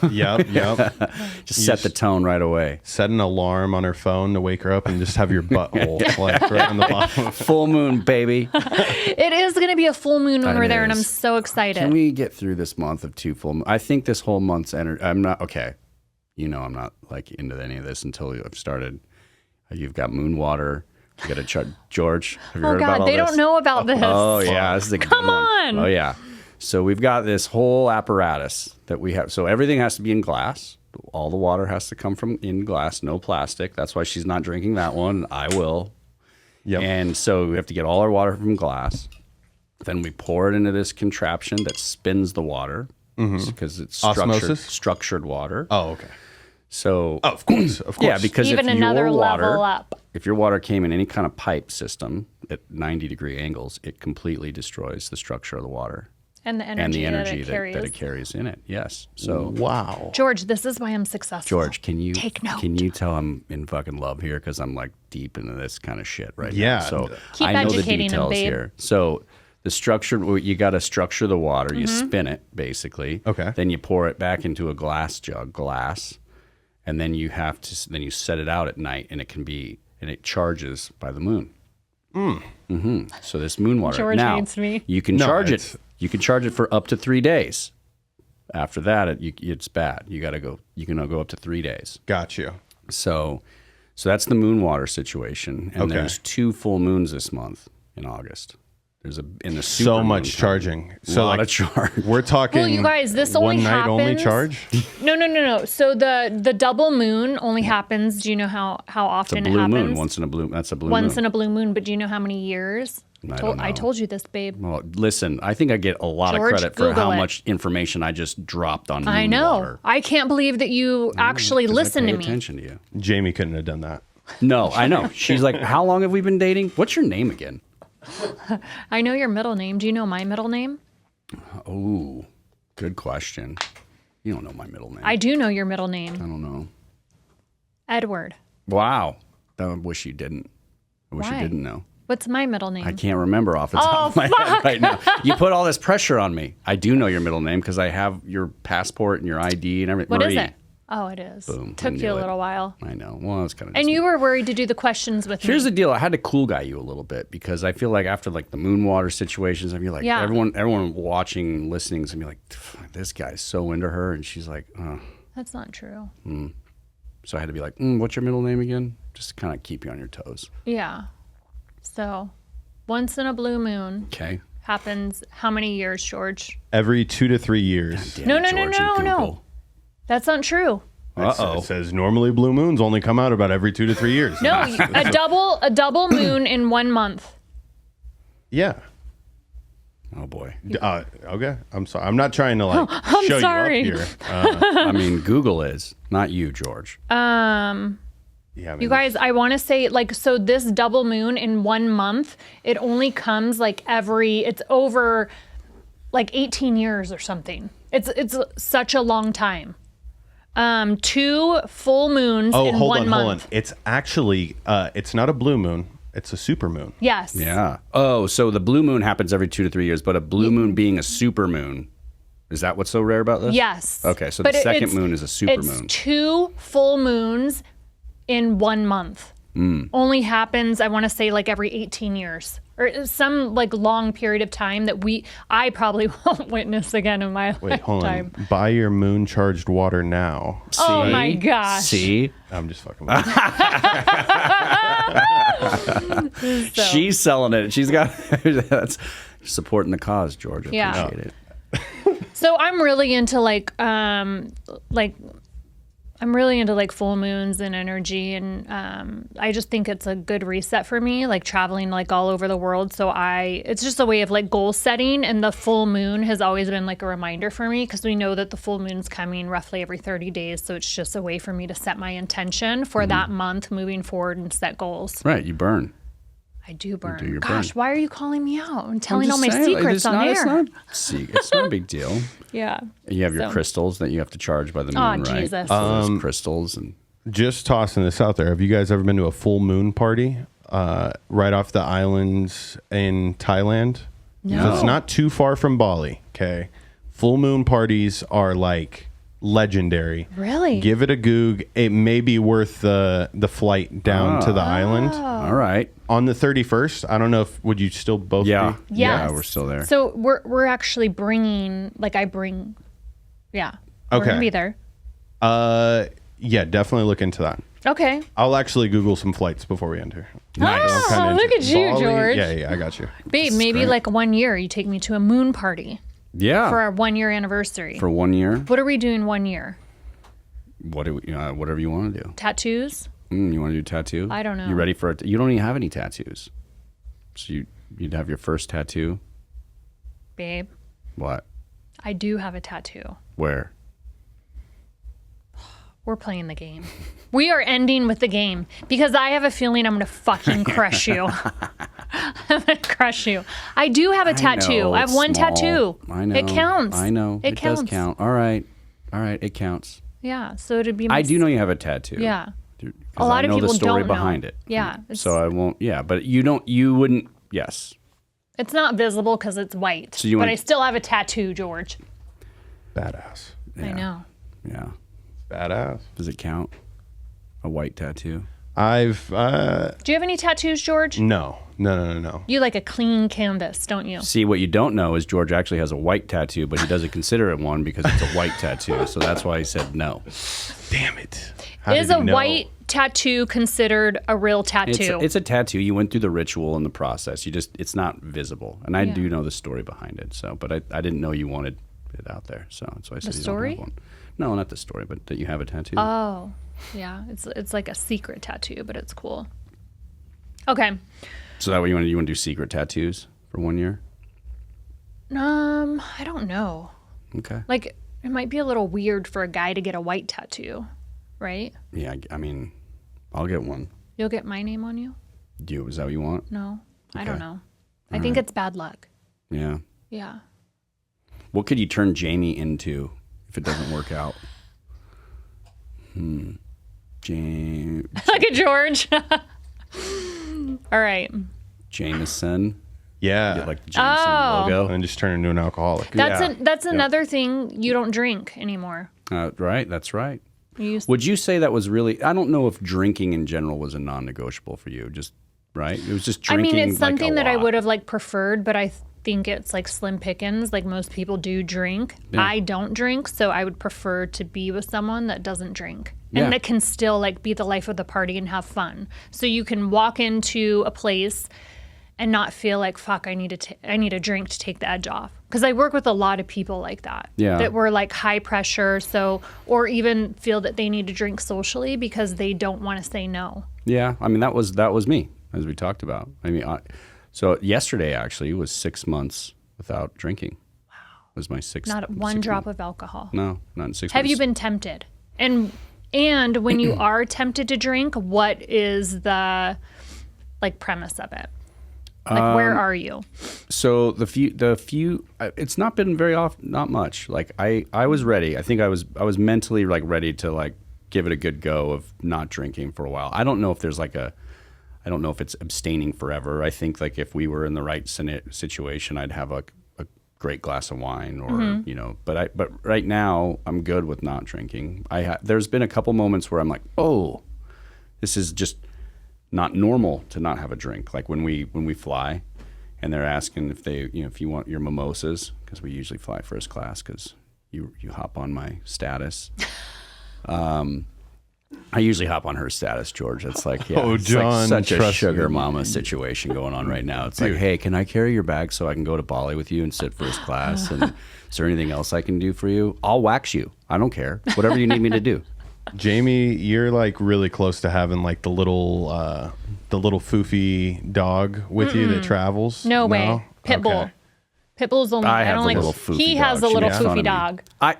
Just set the tone right away. Set an alarm on her phone to wake her up and just have your butthole like right on the bottom. Full moon, baby. It is going to be a full moon when we're there, and I'm so excited. Can we get through this month of 2 full moons? I think this whole month's energy. I'm not okay. I'm not like into any of this until I've started. You've got moon water. You got to George. Have you heard about all they this? don't know about this. Oh yeah, this is a good Come one. on. Oh yeah. So we've got this whole apparatus that we have. So everything has to be in glass. All the water has to come from in glass, no plastic. That's why she's not drinking that one. I will. Yep. And so we have to get all our water from glass. Then we pour it into this contraption that spins the water because it's Osmosis? structured water. Oh, okay. So Of course. yeah, because Even if another your water, level up. if your water came in any kind of pipe system at 90-degree angles, it completely destroys the structure of the water And the energy, that carries. it carries in it. Yes. So Wow. George, this is why I'm successful. George, can you Take note. Can you tell I'm in fucking love here because I'm like deep into this kind of shit right Yeah. now. So Keep I know the educating him, details babe. here. So the structure, you got to structure the water. You spin it basically. Okay. Then you pour it back into a glass jug, and then you set it out at night, and it charges by the moon. So this moon water. George now needs me. you can No, charge it's- it. You can charge it for up to 3 days. After that, it's bad. You got to go. You can go up to 3 days. Got you. So that's the moon water situation. And Okay. there's 2 full moons this month in August. There's in the super So moon much time. charging. So lot like of charge. we're talking. Well, you guys, this only one night only happens- charge. No. So the double moon only happens. Do you know how It's a often it blue happens? moon. Once in a blue. That's a blue Once moon. in a blue moon. But do you know how many years? I told you this, babe. Well, listen, I think I get a lot George, of credit for Google how it. much information I just dropped on I know. water. I can't believe that you actually 'Cause listen I pay to me. attention to you. Jamie couldn't have done that. No, I know. She's like, how long have we been dating? What's your name again? I know your middle name. Do you know my middle name? Oh, good question. You don't know my middle name. I do know your middle name. I don't know. Edward. Wow. I wish you didn't. I wish Why? you didn't know. What's my middle name? I can't remember off the top of my head right now. You put all this pressure on me. I do know your middle name because I have your passport and your ID and everything. What is Marie. it? Oh, it is. Boom. Took I you knew a it. little while. I know. Well, it's kind of. And you were worried to do the questions with Here's me. the deal. I had to cool guy you a little bit because I feel like after like the moon water situations, I feel like Yeah. everyone watching, listening is gonna be like, this guy's so into her, and she's like, That's not true. So I had to be like, what's your middle name again? Just to kind of keep you on your toes. Yeah. So, once in a blue moon Okay. happens how many years, George? Every 2 to 3 years. Damn No, it, no, George no, and no. Google. That's not true. It says normally blue moons only come out about every 2 to 3 years. No, a double moon in 1 month. Yeah. Oh boy. Okay. I'm sorry. I'm not trying to like I'm show sorry. you up here. I mean, Google is, not you, George. Yeah, I mean, You guys, I want to say so this double moon in 1 month, it only comes it's over like 18 years or something. It's such a long time. 2 full moons in hold 1 on, month. hold on. It's actually it's not a blue moon. It's a super moon. Yes. Yeah. Oh, so the blue moon happens every 2 to 3 years, but a blue moon being a super moon, is that what's so rare about this? Yes. Okay, so But the second it's- moon is a super It's moon. 2 full moons in 1 month. Only happens, I want to say, like every 18 years or some like long period of time that I probably won't witness again in my Wait, hold lifetime. on. Buy your moon charged water now. Oh See? my gosh. See? I'm just fucking with you. So, She's selling it. She's got that's supporting the cause, George. I Yeah. appreciate it. so I'm really into I'm really into like full moons and energy, and I just think it's a good reset for me, like traveling like all over the world. So it's just a way of like goal setting, and the full moon has always been like a reminder for me because we know that the full moon's coming roughly every 30 days. So it's just a way for me to set my intention for that month moving forward and set goals. Right, you burn. I do burn. do your Gosh, burn. why are you calling me out and I'm telling all just my saying, secrets it's on not, air? It's not a big deal. Yeah. You have your So- crystals that you have to charge by the moon, Oh, right? Jesus. So there's crystals and Just tossing this out there. Have you guys ever been to a full moon party right off the islands in Thailand? No. So it's not too far from Bali. Okay. Full moon parties are like legendary. Really? Give it a goog. It may be worth the flight down to the island all right. on the 31st. I don't know if would you still both Yeah. be? Yeah, Yes. we're still there. So we're actually bringing, like yeah. We're Okay. gonna be there. Yeah, definitely look into that. Okay. I'll actually Google some flights before we enter. Oh, look at you, George. Yeah, I got you. Babe, maybe great. like 1 year you take me to a moon party Yeah. for our 1 year anniversary. For 1 year. What are we doing 1 year? Whatever you want to do. Tattoos? You want to do tattoo? I don't know. You ready for it? You don't even have any tattoos. So you'd have your first tattoo. Babe, What? I do have a tattoo. Where? We're playing the game. We are ending with the game because I have a feeling I'm going to fucking crush you. I'm going to crush you. I do have a tattoo. know, I have it's one small. tattoo. I know. It counts. I know. It counts. does count. All right. It counts. Yeah. So it'd be my I do know you have a tattoo. Yeah. 'Cause A lot I of know people the story don't know. behind it. Yeah, it's- So I won't. Yeah, but you wouldn't. Yes. It's not visible because it's white. So you but want- I still have a tattoo, George. Badass. I know. Yeah. Badass. Does it count? A white tattoo. I've Do you have any tattoos, George? no. You like a clean canvas, don't you? See, what you don't know is George actually has a white tattoo, but he doesn't consider it one because it's a white tattoo. So that's why he said no. Damn it. How Is did a he know? white tattoo considered a real tattoo? It's a tattoo. You went through the ritual and the process. It's not visible. And I do know the story behind it. So, but I didn't know you wanted it out there. So that's why I said you story? don't have one. No, not the story, but that you have a tattoo. Oh, yeah. It's like a secret tattoo, but it's cool. Okay. So that way you want to do secret tattoos for 1 year? I don't know. Okay. Like, it might be a little weird for a guy to get a white tattoo, right? Yeah, I mean, I'll get one. You'll get my name on you? Is that what you want? No, I don't know. All I think right. it's bad luck. Yeah. Yeah. What could you turn Jamie into if it doesn't work out? James. Look at George. All right. Jameson. Yeah. Get like the Jameson logo. And then just turn into an alcoholic. That's another thing. You don't drink anymore. Right. That's right. You used Would you say that was really? I don't know if drinking in general was a non-negotiable for you. Just right. It was just drinking. I mean, it's something like, that I lot. would have like preferred, but I think it's like slim pickings. Like most people do drink. Yeah. I don't drink, so I would prefer to be with someone that doesn't drink Yeah. and that can still like be the life of the party and have fun. So you can walk into a place and not feel like, fuck, I need a drink to take the edge off. Because I work with a lot of people like that. Yeah. That were like high pressure, or even feel that they need to drink socially because they don't want to say no. Yeah, I mean that was me, as we talked about. I mean, so yesterday actually was 6 months without drinking. Wow, was my sixth. Not one drop of alcohol. No, not in 6 months. Have you been tempted? And when you are tempted to drink, what is the like premise of it? Like where are you? So the few, it's not been very often, not much. Like I was ready. I think I was mentally like ready to like give it a good go of not drinking for a while. I don't know if there's like I don't know if it's abstaining forever. I think like if we were in the right situation, I'd have a great glass of wine or, you know, but right now I'm good with not drinking. There's been a couple moments where I'm like, oh, this is just not normal to not have a drink. Like when we fly and they're asking if you want your mimosas, because we usually fly first class because you hop on my status. I usually hop on her status, George. It's like, yeah, it's John, like such a trust sugar me. mama situation going on right now. It's like, hey, can I carry your bag so I can go to Bali with you and sit first class? And is there anything else I can do for you? I'll wax you. I don't care. Whatever you need me to do. Jamie, you're like really close to having like the little foofy dog with you that travels. No way. Pitbull. Okay. Pitbull's only. I have don't the like. little foofy He has dog. a She little makes fun of foofy me. dog. I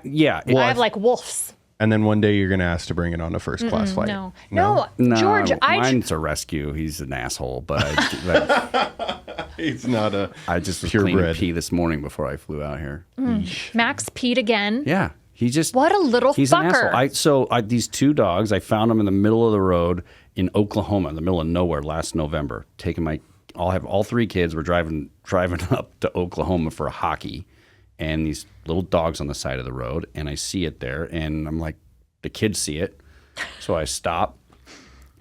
have like wolves. And then one day you're gonna ask to bring it on a first class flight. No, No, George. mine's a rescue. He's an asshole, but He's not a. I just was cleaning purebred. pee this morning before I flew out here. Max peed again. Yeah, he just What a little he's fucker. an asshole. These two dogs, I found them in the middle of the road in Oklahoma, in the middle of nowhere last November. I'll have all three kids. We're driving up to Oklahoma for hockey, and these little dogs on the side of the road, and I see it there, and I'm like, the kids see it, so I stop,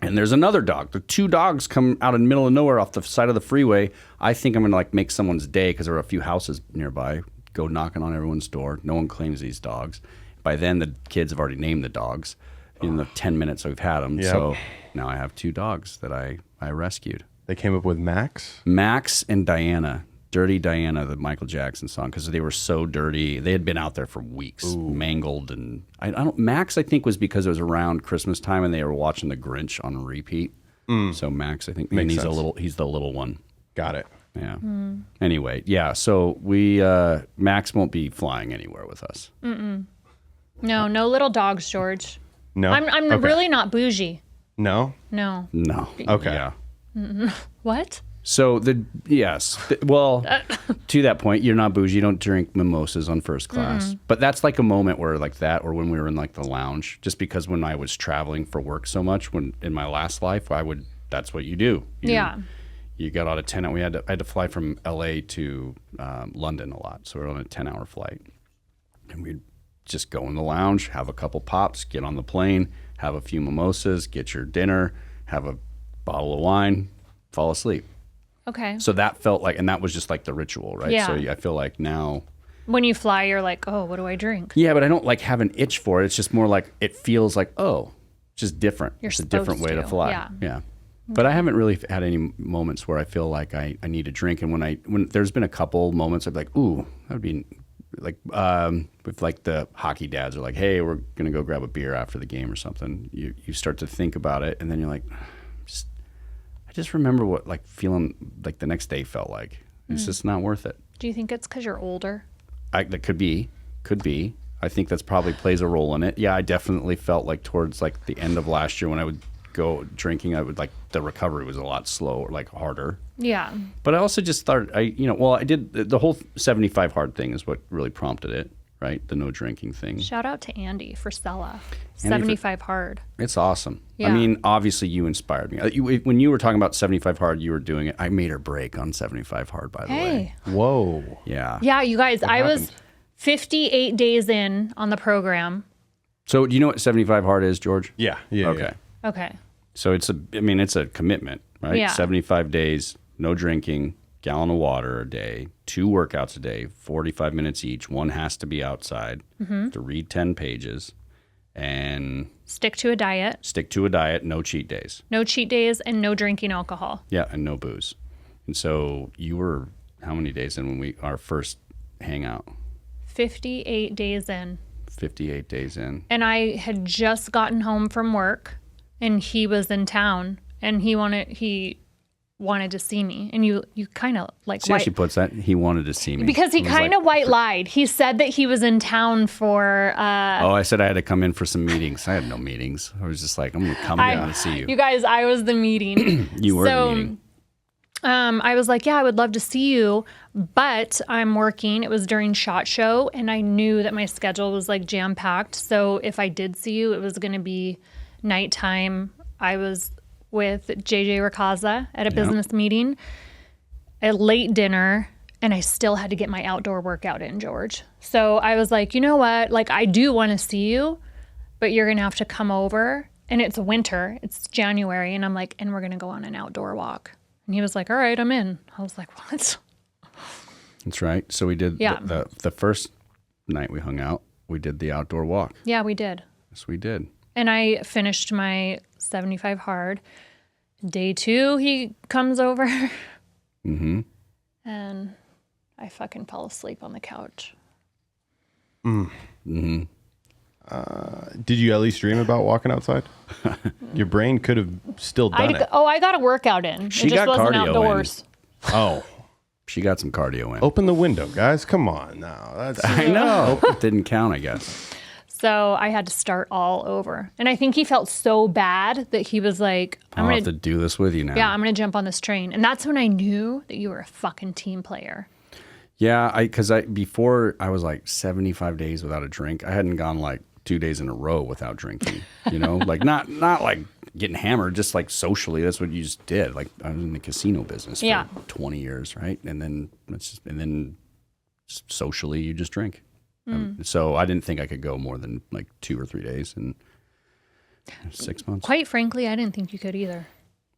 and there's another dog. The two dogs come out in the middle of nowhere off the side of the freeway. I think I'm gonna like make someone's day because there are a few houses nearby. Go knocking on everyone's door. No one claims these dogs. By then, the kids have already named the dogs in the 10 minutes we've had them. Yep. So now I have two dogs that I rescued. They came up with Max. Max and Diana. Dirty Diana, the Michael Jackson song, because they were so dirty. They had been out there for weeks, mangled, and Max, I think, was because it was around Christmas time and they were watching The Grinch on repeat. So Max, I think, Makes he's sense. he's the little one. Got it. Yeah. Anyway, yeah. So Max won't be flying anywhere with us. No little dogs, George. No. I'm Okay. really not bougie. No. No. No. Okay. Yeah. What? So to that point, you're not bougie. You don't drink mimosas on first class. But that's like a moment where like that, or when we were in like the lounge, just because when I was traveling for work so much, when in my last life, that's what you do. You got out of 10 hours. I had to fly from LA to London a lot. So we were on a 10-hour flight. And we'd just go in the lounge, have a couple pops, get on the plane, have a few mimosas, get your dinner, have a bottle of wine, fall asleep. Okay. So that felt like, and that was just like the ritual, right? Yeah. So I feel like now. When you fly, you're like, oh, what do I drink? Yeah, but I don't like have an itch for it. It's just more like, it feels like, oh, just different. You're it's a different way to supposed to, fly. yeah. But I haven't really had any moments where I feel like I need a drink. And when there's been a couple moments, I'd be like, ooh, that would be like, with like the hockey dads are like, hey, we're going to go grab a beer after the game or something. You start to think about it and then you're like, I just remember what like feeling like the next day felt like. It's just not worth it. Do you think it's because you're older? That could be. I think that's probably plays a role in it. Yeah, I definitely felt like towards like the end of last year when I would go drinking, I would like the recovery was a lot slower, like harder. Yeah. But I also just thought I did the whole 75 hard thing is what really prompted it, right? The no drinking thing. Shout out to Andy for Stella. 75 hard. It's awesome. Yeah. I mean, obviously you inspired me. When you were talking about 75 hard, you were doing it. I made her break on 75 hard, by the way. Whoa. Yeah. Yeah, you guys, I was 58 days in on the program. So do you know what 75 hard is, George? Yeah. Okay. Okay. So it's a commitment, right? Yeah. 75 days, no drinking, gallon of water a day, 2 workouts a day, 45 minutes each. One has to be outside to read 10 pages and stick to a diet. No cheat days. No cheat days and no drinking alcohol. Yeah, and no booze. And so you were how many days in when our first hangout? 58 days in. 58 days in. And I had just gotten home from work and he was in town and he wanted to see me. And you kind of like See how she puts that? He wanted to see me. Because he kind of white lied. He said that he was in town for I said I had to come in for some meetings. I had no meetings. I was just like, I'm going to come down to see you. You guys, I was the meeting. You were the meeting. I was like, yeah, I would love to see you, but I'm working. It was during SHOT Show, and I knew that my schedule was like jam-packed. So if I did see you, it was going to be nighttime. I was with JJ Rakaza at a business meeting, a late dinner, and I still had to get my outdoor workout in, George. So I was like, you know what? Like, I do want to see you, but you're going to have to come over. And it's winter. It's January. And I'm like, and we're going to go on an outdoor walk. And he was like, all right, I'm in. I was like, what? That's right. So we did the first night we hung out, we did the outdoor walk. Yeah, we did. Yes, we did. And I finished my 75 hard. Day 2, he comes over. Mm-hmm. And I fucking fell asleep on the couch. Mm-hmm. Did you at least dream about walking outside? Your brain could have still done it. Oh, I got a workout in. She it just got wasn't cardio outdoors. Oh. She got some cardio in. Open the window, guys. Come on now. I know. It didn't count, I guess. So I had to start all over. And I think he felt so bad that he was like, I'll have to do this with you now. Yeah, I'm going to jump on this train. And that's when I knew that you were a fucking team player. Yeah, because before I was like 75 days without a drink. I hadn't gone like 2 days in a row without drinking, you know, like not like getting hammered, just like socially. That's what you just did. Like I was in the casino business for 20 years, right? And then socially you just drink. So I didn't think I could go more than like 2 or 3 days in 6 months. Quite frankly, I didn't think you could either.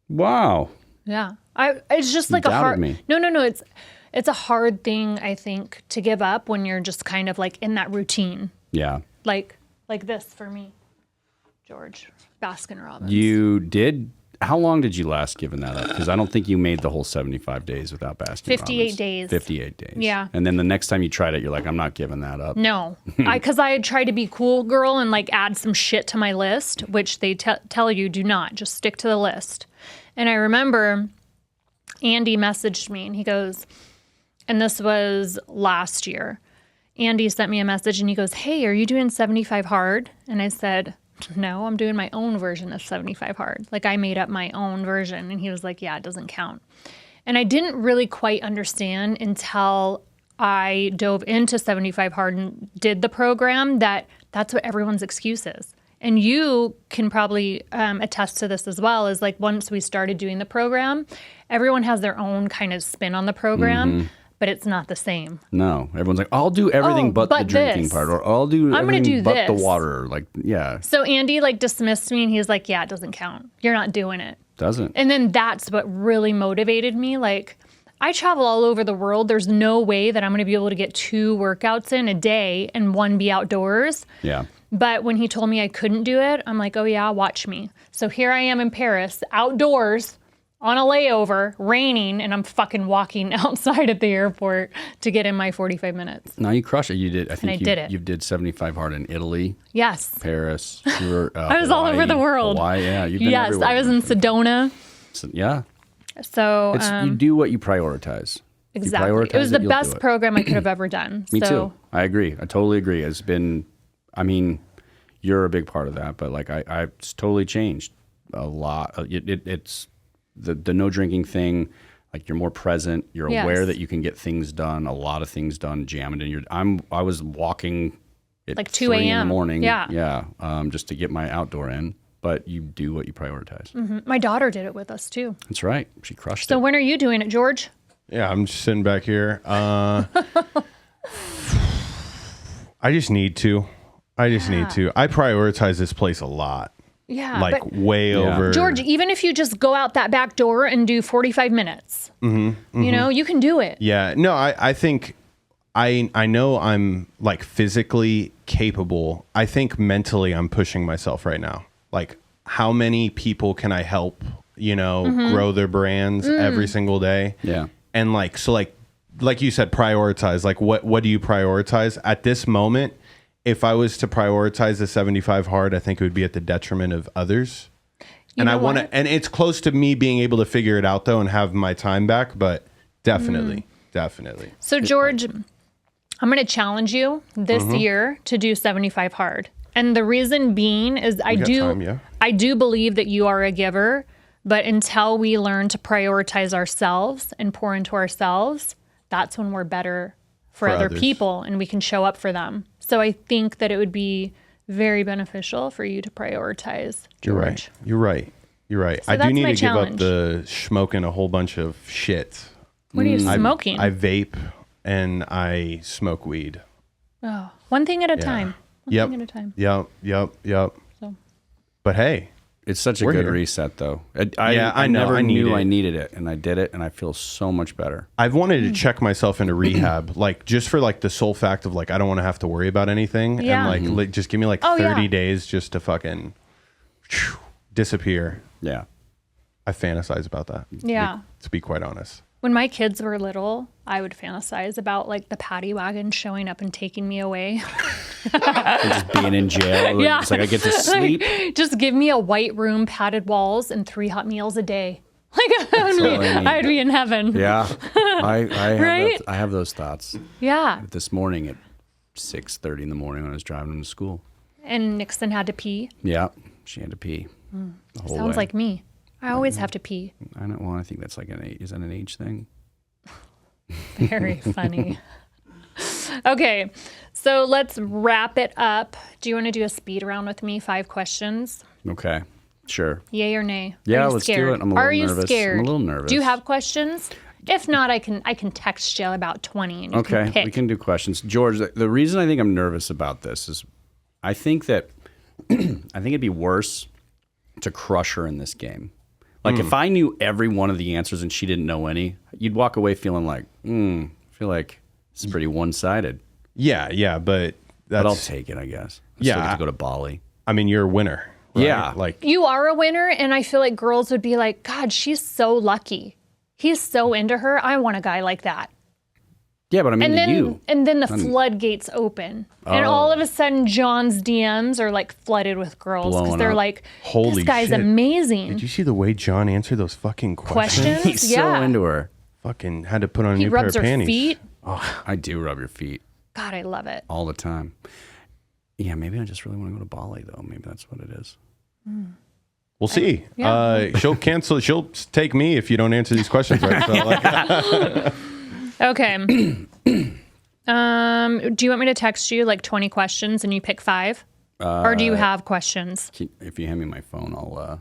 Wow. Yeah. It's just like You a hard me. No, it's a hard thing, I think, to give up when you're just kind of like in that routine. Yeah. Like this for me, George, Baskin Robbins. You did. How long did you last giving that up? Because I don't think you made the whole 75 days without Baskin 58 Robbins. days. 58 days. Yeah. And then the next time you tried it, you're like, I'm not giving that up. No, because I had tried to be cool girl and like add some shit to my list, which they tell you do not, just stick to the list. And I remember Andy messaged me and he goes, and this was last year. Andy sent me a message and he goes, hey, are you doing 75 hard? And I said, no, I'm doing my own version of 75 hard. Like I made up my own version. And he was like, yeah, it doesn't count. And I didn't really quite understand until I dove into 75 hard and did the program that's what everyone's excuse is. And you can probably attest to this as well, is like once we started doing the program, everyone has their own kind of spin on the program. But it's not the same. No, everyone's like, I'll do everything but the drinking part, or I'll do everything but the water. Like, yeah. So Andy like dismissed me and he was like, yeah, it doesn't count. You're not doing it. Doesn't. And then that's what really motivated me. Like, I travel all over the world. There's no way that I'm going to be able to get 2 workouts in a day and 1 be outdoors. Yeah. But when he told me I couldn't do it, I'm like, oh yeah, watch me. So here I am in Paris, outdoors, on a layover, raining, and I'm fucking walking outside at the airport to get in my 45 minutes. No, you crushed it. You did. I think did it. You did 75 hard in Italy. Yes. Paris. You were, I was all over the world. Hawaii, yeah. You've been yes, everywhere. I was in Sedona. So, yeah. So you do what you prioritize. Exactly. It was the best program I could have ever done. Me too. I agree. I totally agree. It's been, I mean, you're a big part of that, but like it's totally changed a lot. It's the no drinking thing. Like you're more present. You're aware that you can get things done, a lot of things done, jamming in I was walking at like 2 a.m. in the a.m. morning. Yeah. Just to get my outdoor in. But you do what you prioritize. Mm-hmm. My daughter did it with us too. That's right. She crushed it. So when are you doing it, George? Yeah, I'm just sitting back here. I just need to. I prioritize this place a lot. Yeah. Like way over. George, even if you just go out that back door and do 45 minutes, you know, you can do it. Yeah. No, I think I know I'm like physically capable. I think mentally I'm pushing myself right now. Like how many people can I help, grow their brands every single day? Yeah. And like you said, prioritize. Like what do you prioritize at this moment? If I was to prioritize the 75 hard, I think it would be at the detriment of others. And I want to, and it's close to me being able to figure it out though and have my time back, but definitely. So George, I'm going to challenge you this year to do 75 hard. And the reason being is I do believe that you are a giver, but until we learn to prioritize ourselves and pour into ourselves, that's when we're better for other people and we can show up for them. So I think that it would be very beneficial for you to prioritize, George. You're right. So I do need to give up the smoking a whole bunch of shit. What are you smoking? I vape and I smoke weed. Oh, one thing at a time. One thing at a time. Yep. So. But hey. It's such a good reset, though. I never knew I needed it, and I did it, and I feel so much better. I've wanted to check myself into rehab, like just for like the sole fact of like I don't want to have to worry about anything, and like just give me like 30 days just to fucking disappear. Yeah, I fantasize about that. Yeah, to be quite honest. When my kids were little, I would fantasize about like the paddy wagon showing up and taking me away. Just being in jail. Yeah. It's like I get to sleep. Like, just give me a white room, padded walls, and 3 hot meals a day. Like I'd be in heaven. Yeah. Right? I have those thoughts. Yeah. This morning at 6:30 in the morning when I was driving them to school. And Nixon had to pee. Yeah. She had to pee. The whole Sounds way. like me. I always have to pee. I don't. Well, I think that's like is that an age thing? Very funny. Okay, so let's wrap it up. Do you want to do a speed round with me? 5 questions. Okay, sure. Yay or nay? Yeah, let's do it. I'm a little nervous. Are you scared? I'm a little nervous. Do you have questions? If not, I can text you about 20 and you can pick. We can do questions. George, the reason I think I'm nervous about this is I think that I think it'd be worse to crush her in this game. Like if I knew every one of the answers and she didn't know any, you'd walk away feeling like, I feel like this is pretty one-sided. Yeah, but I'll take it, I guess. I still get to go to Bali. I mean, you're a winner. Right? Yeah. Like you are a winner, and I feel like girls would be like, God, she's so lucky. He's so into her. I want a guy like that. Yeah, but I mean, and then the floodgates open, and all of a sudden, John's DMs are like flooded with girls because they're like, "Holy this guy's shit. amazing." Did you see the way John answered those fucking questions? He's so into her. Fucking had to put on a new pair of panties. He rubs her feet. Oh, I do rub your feet. God, I love it all the time. Yeah, maybe I just really want to go to Bali though. Maybe that's what it is. We'll see. She'll cancel. She'll take me if you don't answer these questions right. So, okay. Do you want me to text you like 20 questions and you pick 5? Or do you have questions? If you hand me my phone,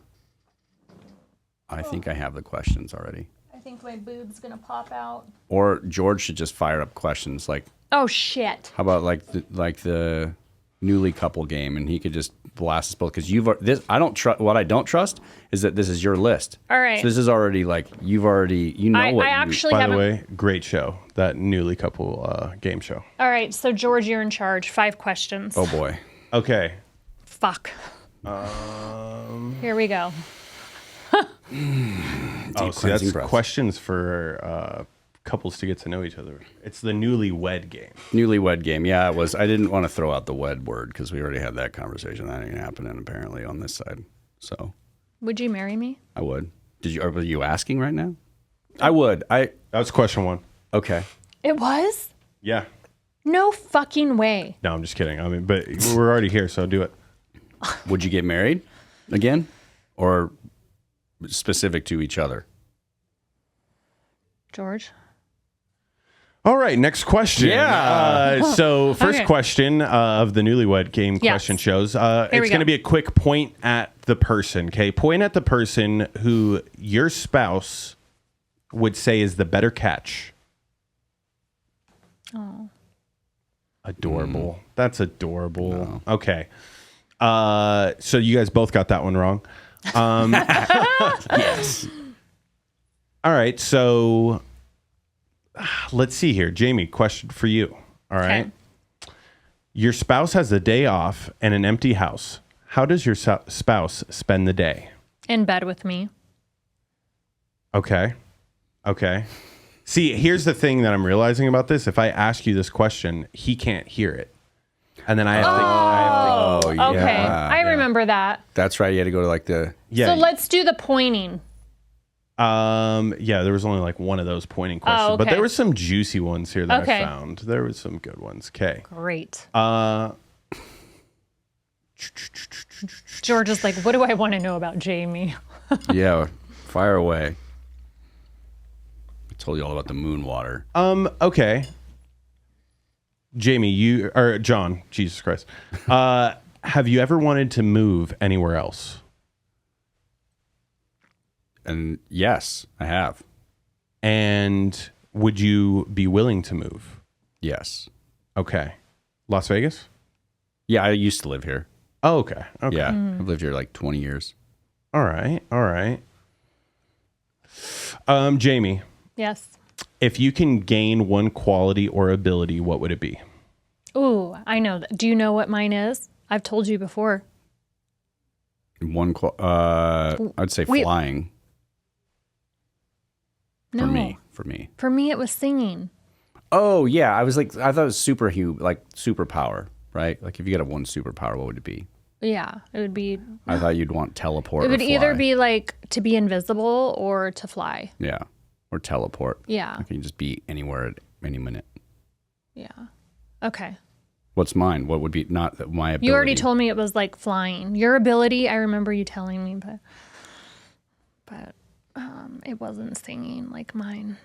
I think I have the questions already. I think my boob's going to pop out. Or George should just fire up questions like, oh, shit. How about like the newly couple game, and he could just blast us both because I don't trust. What I don't trust is that this is your list. All right. So this is already like By the way, great show, that newly couple game show. All right, so George, you're in charge. 5 questions. Oh boy. Okay. Fuck. Here we go. So that's questions for couples to get to know each other. It's the newlywed game. Newlywed game. Yeah, it was. I didn't want to throw out the wed word because we already had that conversation. That ain't happening apparently on this side. So. Would you marry me? I would. Were you asking right now? I would. That was question 1. Okay. It was? Yeah. No fucking way. No, I'm just kidding. I mean, but we're already here, so do it. Would you get married again, or specific to each other? George? All right, next question. Yeah. So first Okay. question of the Newlywed Game question shows. It's going to be a quick point at the person. Okay, point at the person who your spouse would say is the better catch. Oh. Adorable. That's adorable. No. Okay. So you guys both got that one wrong. Yes. All right. So let's see here. Jamie, question for you. All right. Okay. Your spouse has a day off and an empty house. How does your spouse spend the day? In bed with me. Okay. Okay. See, here's the thing that I'm realizing about this. If I ask you this question, he can't hear it. And then I have to. Okay. I remember that. That's right. You had to go to like the. Yeah. So let's do the pointing. Yeah, there was only like one of those pointing questions, okay. but there were some juicy ones here that I found. There was some good ones. Okay. Great. George is like, what do I want to know about Jamie? Yeah, fire away. I told you all about the moon water. Okay. Jamie, or John, Jesus Christ. Have you ever wanted to move anywhere else? And yes, I have. And would you be willing to move? Yes. Okay. Las Vegas? Yeah, I used to live here. Oh, okay. Okay. Yeah, I've lived here like 20 years. All right. All right. Jamie. Yes. If you can gain one quality or ability, what would it be? Ooh, I know. Do you know what mine is? I've told you before. I'd say flying. No. For me. For me, it was singing. Oh yeah, I thought it was superpower, right? Like if you got one superpower, what would it be? Yeah, it would be. I thought you'd want teleport. It would or either fly. be like to be invisible or to fly. Yeah, or teleport. Yeah. I can just be anywhere at any minute. Yeah. Okay. What's mine? What would be not my ability? You already told me it was like flying. Your ability, I remember you telling me, but it wasn't singing like mine.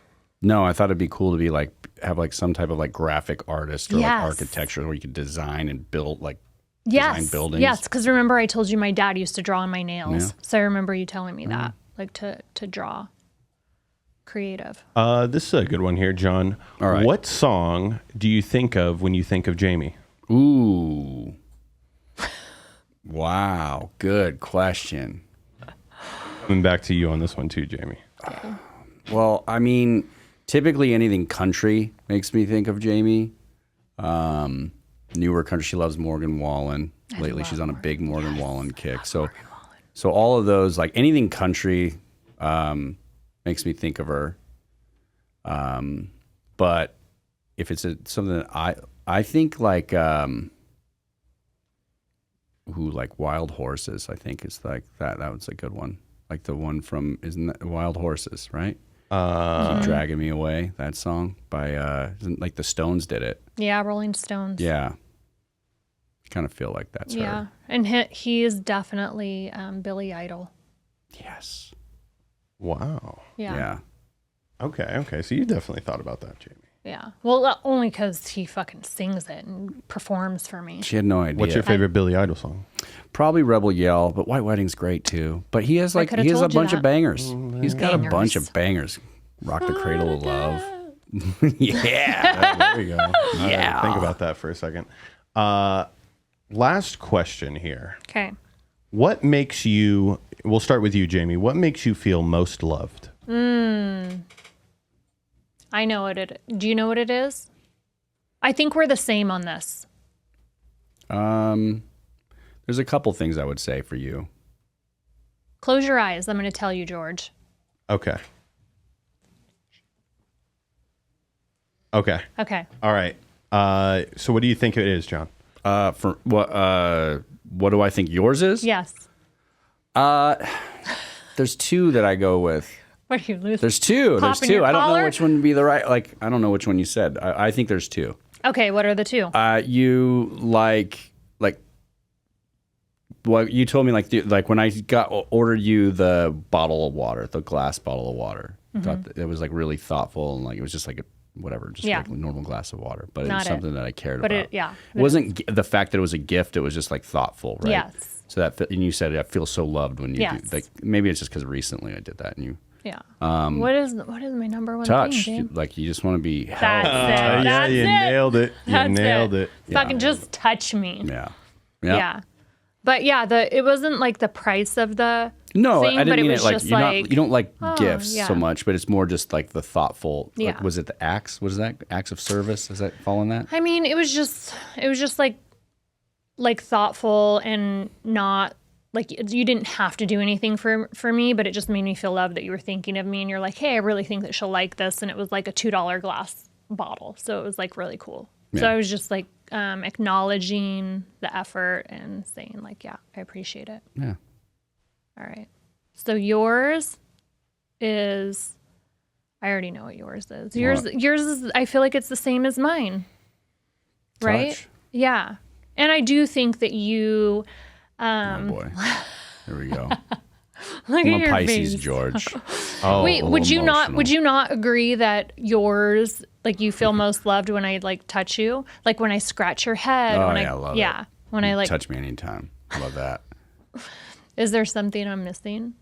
No, I thought it'd be cool to be like have like some type of like graphic artist or like architecture where you could design and build like design buildings. Yes, because remember I told you my dad used to draw on my nails. Yeah. So I remember you telling me that, like to draw. Creative. This is a good one here, John. All right. What song do you think of when you think of Jamie? Ooh. Wow. Good question. Coming back to you on this one too, Jamie. Well, I mean, typically anything country makes me think of Jamie. Newer country, she loves Morgan Wallen. Lately, she's on a big Morgan Wallen kick. So all of those, like anything country, makes me think of her. But if it's something that I think like like Wild Horses, I think is like that was a good one. Like the one from isn't that Wild Horses, right? Keep Dragging Me Away, that song by like the Stones did it. Yeah, Rolling Stones. Yeah. I kind of feel like that's her. Yeah. And he is definitely Billy Idol. Yes. Wow. Yeah. Yeah. Okay. So you definitely thought about that, Jamie. Yeah. Well, only because he fucking sings it and performs for me. She had no idea. What's your favorite Billy Idol song? Probably Rebel Yell, but White Wedding's great too. But he has a bunch of bangers. He's got a bunch of bangers. Rock the Cradle of Love. Yeah. There we go. Yeah. Right, think about that for a second. Last question here. Okay. What makes you, we'll start with you, Jamie. What makes you feel most loved? I know what it is. Do you know what it is? I think we're the same on this. There's a couple things I would say for you. Close your eyes. I'm going to tell you, George. Okay. Okay. All right. So what do you think it is, John? For what do I think yours is? Yes. There's two that I go with. What are you losing? There's two. There's Popping two. your I don't collar? know which one would be the right. Like, I don't know which one you said. I think there's two. Okay, what are the two? You like. Well, you told me like when I ordered you the bottle of water, the glass bottle of water. I thought that it was like really thoughtful and like it was just like like a normal glass of water, but it was something that I cared about. It wasn't the fact that it was a gift; it was just like thoughtful, right? Yes. So and you said I feel so loved when you do. Like maybe it's just because recently I did that and you. Yeah. What is my number one touch? thing, Like you just want to be held. That's it. Yeah, you nailed it. You nailed it. Fucking just touch me. Yeah. But yeah, it wasn't like the price of the thing, I didn't but mean it was like just you don't like gifts so much, but it's more just like the thoughtful. Yeah. Like, was it the acts? What is that? Acts of service? Does that fall in that? I mean, it was just like thoughtful and not like you didn't have to do anything for me, but it just made me feel loved that you were thinking of me and you're like, hey, I really think that she'll like this, and it was like a $2 glass bottle, so it was like really cool. Yeah. So I was just like acknowledging the effort and saying like, yeah, I appreciate it. Yeah. All right. So yours is, I already know what yours is. Yours is, I feel like it's the same as mine. Right? Touch. Yeah. And I do think that you, oh boy. Here we go. Look I'm at a your Pisces, face. George. Wait, would you not agree that yours, like you feel most loved when I like touch you? Like when I scratch your head. Oh, when I love it. Yeah. When I like touch me anytime. I love that. Is there something I'm missing?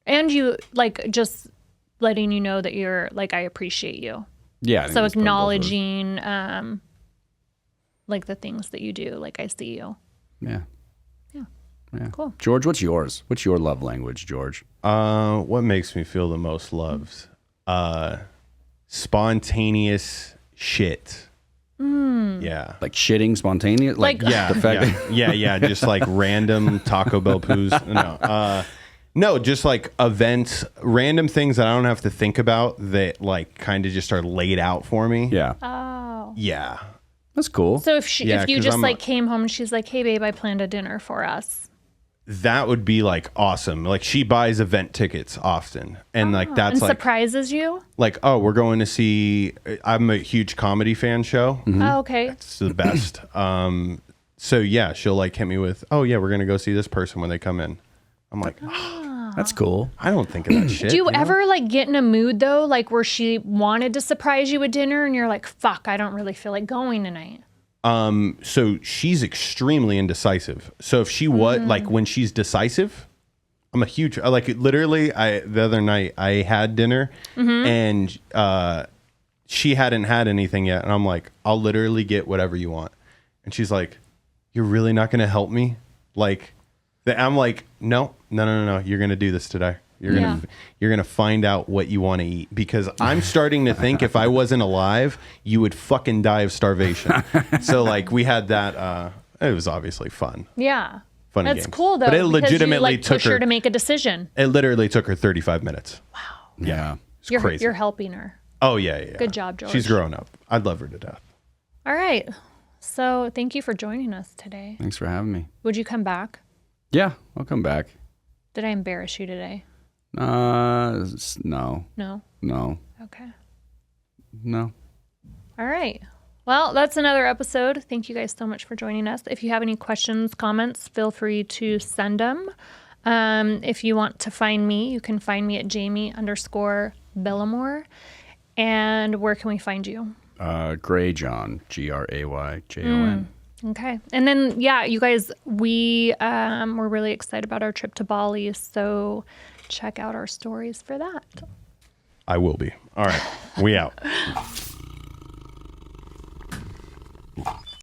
And you like just letting you know that you're like, I appreciate you. Yeah. So acknowledging like the things that you do, like I see you. Yeah. Yeah. Cool. George, what's yours? What's your love language, George? What makes me feel the most loved? Spontaneous shit. Yeah. Like shitting spontaneous? Like yeah, the fact yeah, just like random Taco Bell poos. No, just like events, random things that I don't have to think about that like kind of just are laid out for me. Yeah. Oh. Yeah. That's cool. So if you just like came home and she's like, hey babe, I planned a dinner for us. That would be like awesome. Like she buys event tickets often. And like that's and like surprises you? Like, oh, we're going to see, I'm a huge comedy fan show. Mm-hmm. Oh, okay. It's the best. So yeah, she'll like hit me with, oh yeah, we're going to go see this person when they come in. I'm like, oh, that's cool. I don't think of that shit. Do you ever like get in a mood though, like where she wanted to surprise you with dinner and you're like, fuck, I don't really feel like going tonight? So she's extremely indecisive. So if she was like when she's decisive, I'm a huge like literally. The other night I had dinner and she hadn't had anything yet, and I'm like, I'll literally get whatever you want, and she's like, you're really not gonna help me? Like, I'm like, no. You're gonna do this today. You're gonna find out what you want to eat, because I'm starting to think if I wasn't alive, you would fucking die of starvation. So like we had that. It was obviously fun. Yeah, Fun that's games. cool though. But it legitimately because you, like, took her to make a decision. It literally took her 35 minutes. Wow. Yeah. It's crazy. You're helping her. Oh yeah. Good job, George. She's grown up. I'd love her to death. All right. So thank you for joining us today. Thanks for having me. Would you come back? Yeah, I'll come back. Did I embarrass you today? No. No? No. Okay. No. All right. Well, that's another episode. Thank you guys so much for joining us. If you have any questions, comments, feel free to send them. If you want to find me, you can find me at Jamie_Bellamore. And where can we find you? Gray Jon, GrayJon. Okay. And then, yeah, you guys, we're really excited about our trip to Bali. So check out our stories for that. I will be. All right. We out.